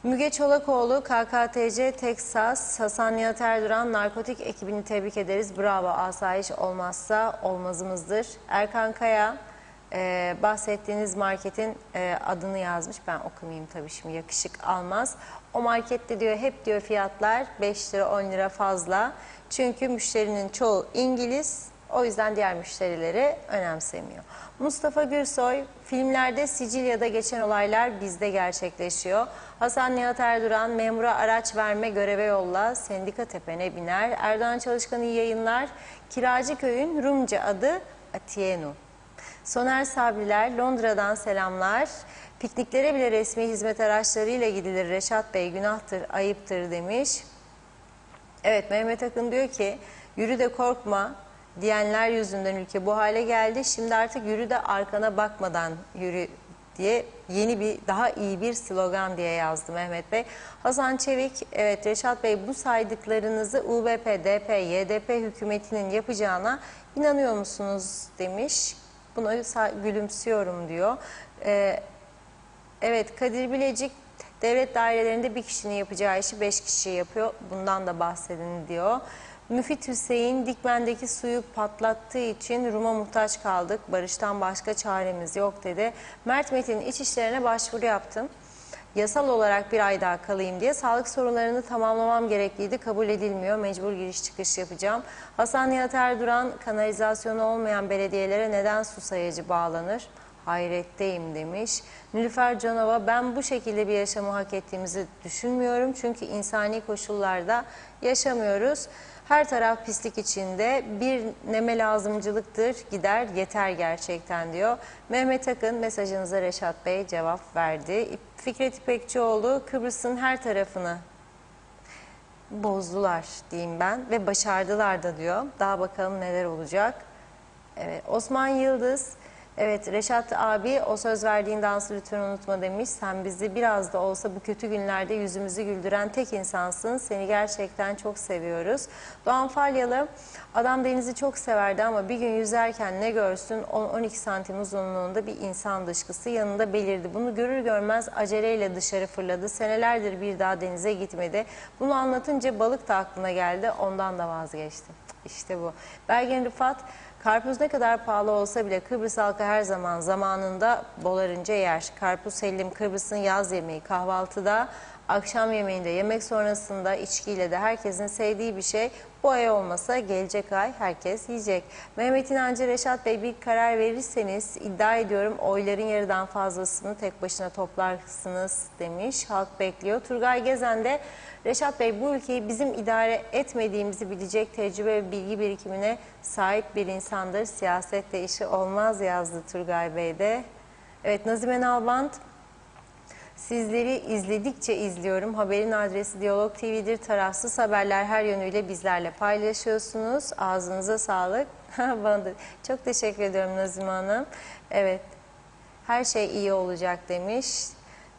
Müge Çolakoğlu, KKTC, Teksas, Hasan Nihat Erduran, narkotik ekibini tebrik ederiz. Bravo, asayiş olmazsa olmazımızdır. Erkan Kaya, bahsettiğiniz marketin adını yazmış. Ben okumayayım tabii şimdi yakışık almaz. O markette diyor hep diyor fiyatlar 5 lira 10 lira fazla. Çünkü müşterinin çoğu İngiliz. O yüzden diğer müşterileri önemsemiyor. Mustafa Gürsoy, filmlerde Sicilya'da geçen olaylar bizde gerçekleşiyor. Hasan Nihat Erduran, memura araç verme göreve yolla, sendika tepene biner. Erdoğan Çalışkan iyi yayınlar. Kiracıköy'ün Rumca adı Atienu. Soner Sabriler, Londra'dan selamlar. Pikniklere bile resmi hizmet araçlarıyla gidilir. Reşat Bey günahtır, ayıptır demiş. Evet Mehmet Akın diyor ki yürü de korkma diyenler yüzünden ülke bu hale geldi. Şimdi artık yürü de arkana bakmadan yürü diye yeni bir daha iyi bir slogan diye yazdı Mehmet Bey. Hasan Çevik, evet Reşat Bey bu saydıklarınızı UBP, DP, YDP hükümetinin yapacağına inanıyor musunuz demiş. Buna gülümsüyorum diyor. Evet Kadir Bilecik devlet dairelerinde bir kişinin yapacağı işi 5 kişi yapıyor. Bundan da bahsedin diyor. Müfit Hüseyin Dikmen'deki suyu patlattığı için Rum'a muhtaç kaldık. Barıştan başka çaremiz yok dedi. Mert Metin iç işlerine başvuru yaptım. Yasal olarak bir ay daha kalayım diye sağlık sorunlarını tamamlamam gerekliydi. Kabul edilmiyor. Mecbur giriş çıkış yapacağım. Hasan Nihat Erduran kanalizasyonu olmayan belediyelere neden su sayacı bağlanır? Hayretteyim demiş. Nilüfer Canova ben bu şekilde bir yaşamı hak ettiğimizi düşünmüyorum. Çünkü insani koşullarda yaşamıyoruz. Her taraf pislik içinde bir neme lazımcılıktır gider yeter gerçekten diyor. Mehmet Akın mesajınıza Reşat Bey cevap verdi. Fikret İpekçioğlu Kıbrıs'ın her tarafını bozdular diyeyim ben ve başardılar da diyor. Daha bakalım neler olacak. Evet Osman Yıldız. Evet Reşat abi o söz verdiğin dansı lütfen unutma demiş. Sen bizi biraz da olsa bu kötü günlerde yüzümüzü güldüren tek insansın. Seni gerçekten çok seviyoruz. Doğan Falyalı adam denizi çok severdi ama bir gün yüzerken ne görsün 10-12 santim uzunluğunda bir insan dışkısı yanında belirdi. Bunu görür görmez aceleyle dışarı fırladı. Senelerdir bir daha denize gitmedi. Bunu anlatınca balık da aklına geldi. Ondan da vazgeçti. İşte bu. Belgin Rıfat karpuz ne kadar pahalı olsa bile Kıbrıs halkı her zaman zamanında bolarınca yer. Karpuz hellim Kıbrıs'ın yaz yemeği, kahvaltıda, akşam yemeğinde, yemek sonrasında içkiyle de herkesin sevdiği bir şey. Bu ay olmasa gelecek ay herkes yiyecek. Mehmet İnancı Reşat Bey bir karar verirseniz iddia ediyorum oyların yarıdan fazlasını tek başına toplarsınız demiş. Halk bekliyor. Turgay Gezen de Reşat Bey bu ülkeyi bizim idare etmediğimizi bilecek tecrübe ve bilgi birikimine sahip bir insandır. Siyasetle işi olmaz yazdı Turgay Bey de. Evet Nazime Nalbant. Sizleri izledikçe izliyorum. Haberin adresi Diyalog TV'dir. Tarafsız haberler her yönüyle bizlerle paylaşıyorsunuz. Ağzınıza sağlık. Bana da çok teşekkür ediyorum Nazime Hanım. Evet. Her şey iyi olacak demiş.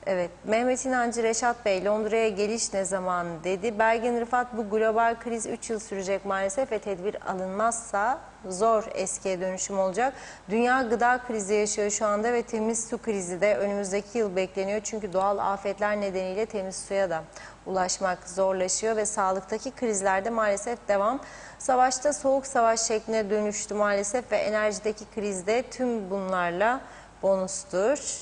Evet, Mehmet İnancı Reşat Bey Londra'ya geliş ne zaman dedi. Belgin Rıfat bu global kriz 3 yıl sürecek maalesef ve tedbir alınmazsa zor eskiye dönüşüm olacak. Dünya gıda krizi yaşıyor şu anda ve temiz su krizi de önümüzdeki yıl bekleniyor. Çünkü doğal afetler nedeniyle temiz suya da ulaşmak zorlaşıyor ve sağlıktaki krizlerde maalesef devam. Savaşta soğuk savaş şekline dönüştü maalesef ve enerjideki krizde tüm bunlarla bonustur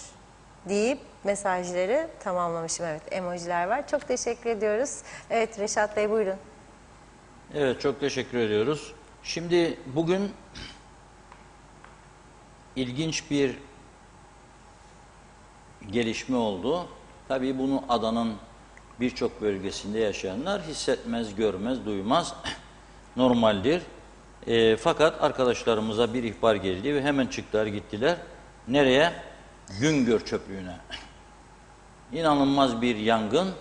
deyip mesajları tamamlamışım. Evet, emojiler var. Çok teşekkür ediyoruz. Evet, Reşat Bey buyurun. Evet, çok teşekkür ediyoruz. Şimdi bugün ilginç bir gelişme oldu. Tabii bunu adanın birçok bölgesinde yaşayanlar hissetmez, görmez, duymaz. Normaldir. Fakat arkadaşlarımıza bir ihbar geldi ve hemen çıktılar gittiler. Nereye? Güngör çöplüğüne. İnanılmaz bir yangın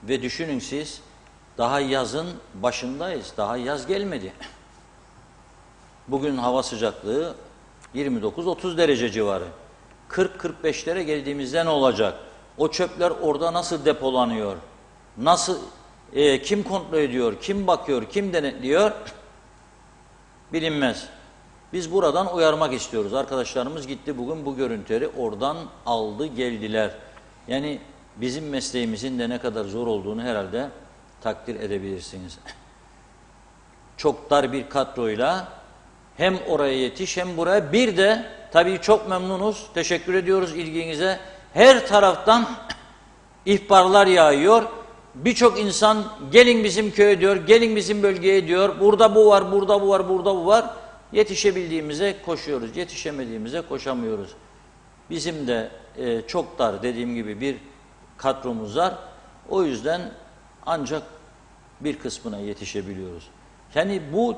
ve düşünün siz, daha yazın başındayız. Daha yaz gelmedi. Bugün hava sıcaklığı 29-30 derece civarı. 40-45'lere geldiğimizde ne olacak? O çöpler orada nasıl depolanıyor? Nasıl, kim kontrol ediyor? Kim bakıyor? Kim denetliyor? Bilinmez. Biz buradan uyarmak istiyoruz. Arkadaşlarımız gitti bugün bu görüntüleri oradan aldı geldiler. Yani bizim mesleğimizin de ne kadar zor olduğunu herhalde takdir edebilirsiniz. Çok dar bir kadroyla hem oraya yetiş hem buraya. Bir de tabii çok memnunuz. Teşekkür ediyoruz ilginize. Her taraftan ihbarlar yağıyor. Birçok insan gelin bizim köye diyor, gelin bizim bölgeye diyor. Burada bu var, burada bu var, burada bu var. Yetişebildiğimize koşuyoruz, yetişemediğimize koşamıyoruz. Bizim de çok dar dediğim gibi bir kadromuz var. O yüzden ancak bir kısmına yetişebiliyoruz. Yani bu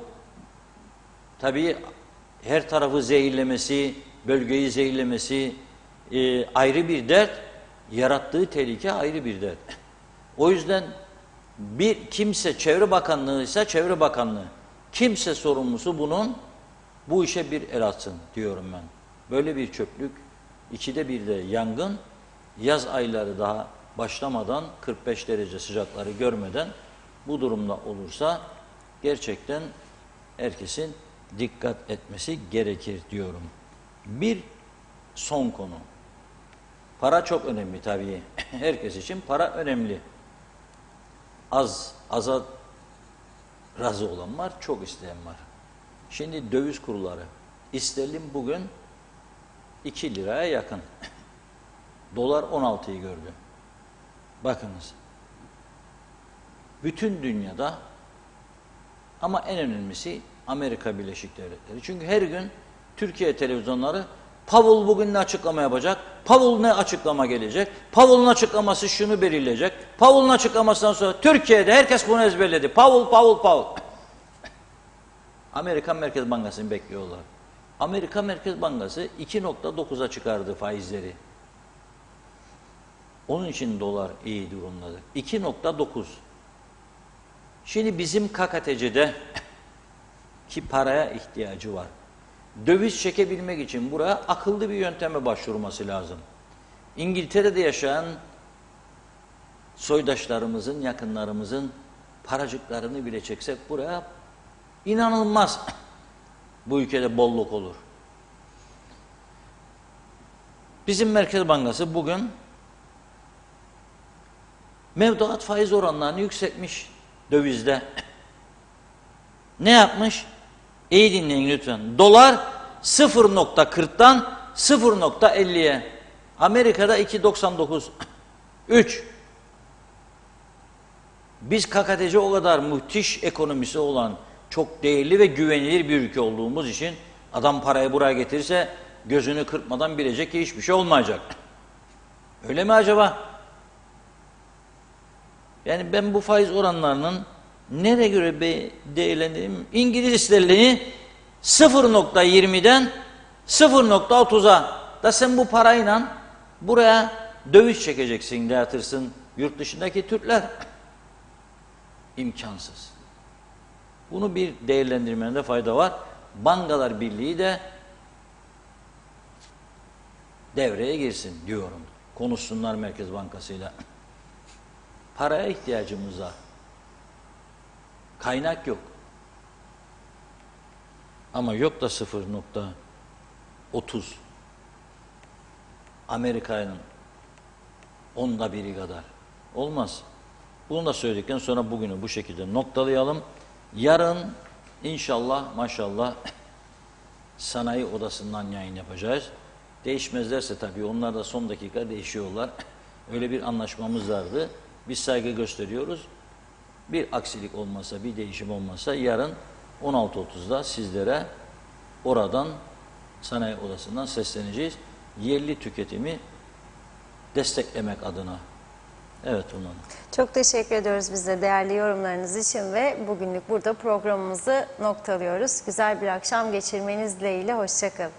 tabii her tarafı zehirlemesi, bölgeyi zehirlemesi ayrı bir dert, yarattığı tehlike ayrı bir dert. O yüzden bir kimse Çevre Bakanlığı ise Çevre Bakanlığı, kimse sorumlusu bunun bu işe bir el atsın diyorum ben. Böyle bir çöplük, ikide bir de yangın, yaz ayları daha başlamadan 45 derece sıcakları görmeden bu durumda olursa gerçekten herkesin dikkat etmesi gerekir diyorum. Bir son konu. Para çok önemli tabii. Herkes için para önemli. Aza razı olan var, çok isteyen var. Şimdi döviz kurları. İsterlin bugün 2 liraya yakın. Dolar 16'yı gördü. Bakınız. Bütün dünyada ama en önemlisi Amerika Birleşik Devletleri. Çünkü her gün Türkiye televizyonları Powell bugün ne açıklama yapacak? Powell ne açıklama gelecek? Powell'ın açıklaması şunu belirleyecek. Powell'ın açıklamasından sonra Türkiye'de herkes bunu ezberledi. Powell. Amerikan Merkez Bankası'nı bekliyorlar. Amerika Merkez Bankası 2.9'a çıkardı faizleri. Onun için dolar iyi durumdadır. 2.9. Şimdi bizim KKTC'de ki paraya ihtiyacı var. Döviz çekebilmek için buraya akıllı bir yönteme başvurması lazım. İngiltere'de yaşayan soydaşlarımızın, yakınlarımızın paracıklarını bile çeksek buraya inanılmaz bu ülkede bolluk olur. Bizim Merkez Bankası bugün mevduat faiz oranlarını yükseltmiş dövizde. Ne yapmış? İyi dinleyin lütfen. Dolar 0.40'dan 0.50'ye. Amerika'da 2.99. 3. Biz KKTC o kadar müthiş ekonomisi olan, çok değerli ve güvenilir bir ülke olduğumuz için adam parayı buraya getirirse gözünü kırpmadan bilecek ki hiçbir şey olmayacak. Öyle mi acaba? Yani ben bu faiz oranlarının nereye göre değerlendireyim? İngiliz sterlini 0.20'den 0.30'a da sen bu parayla buraya döviz çekeceksin, dağıtırsın yurt dışındaki Türkler. İmkansız. Bunu bir değerlendirmende fayda var. Bankalar Birliği de devreye girsin diyorum. Konuşsunlar Merkez Bankası'yla. Paraya ihtiyacımız var. Kaynak yok. Ama yok da 0.30. Amerika'nın 1/10 kadar. Olmaz. Bu Bunu da söyledikten sonra bugünü bu şekilde noktalayalım. Yarın inşallah maşallah sanayi odasından yayın yapacağız. Değişmezlerse tabii onlar da son dakika değişiyorlar. Öyle bir anlaşmamız vardı. Biz saygı gösteriyoruz. Bir aksilik olmasa, bir değişim olmasa yarın 16.30'da sizlere oradan sanayi odasından sesleneceğiz. Yerli tüketimi desteklemek adına. Evet Hanım. Çok teşekkür ediyoruz biz de değerli yorumlarınız için ve bugünlük burada programımızı noktalıyoruz. Güzel bir akşam geçirmeniz dileğiyle. Hoşça kalın.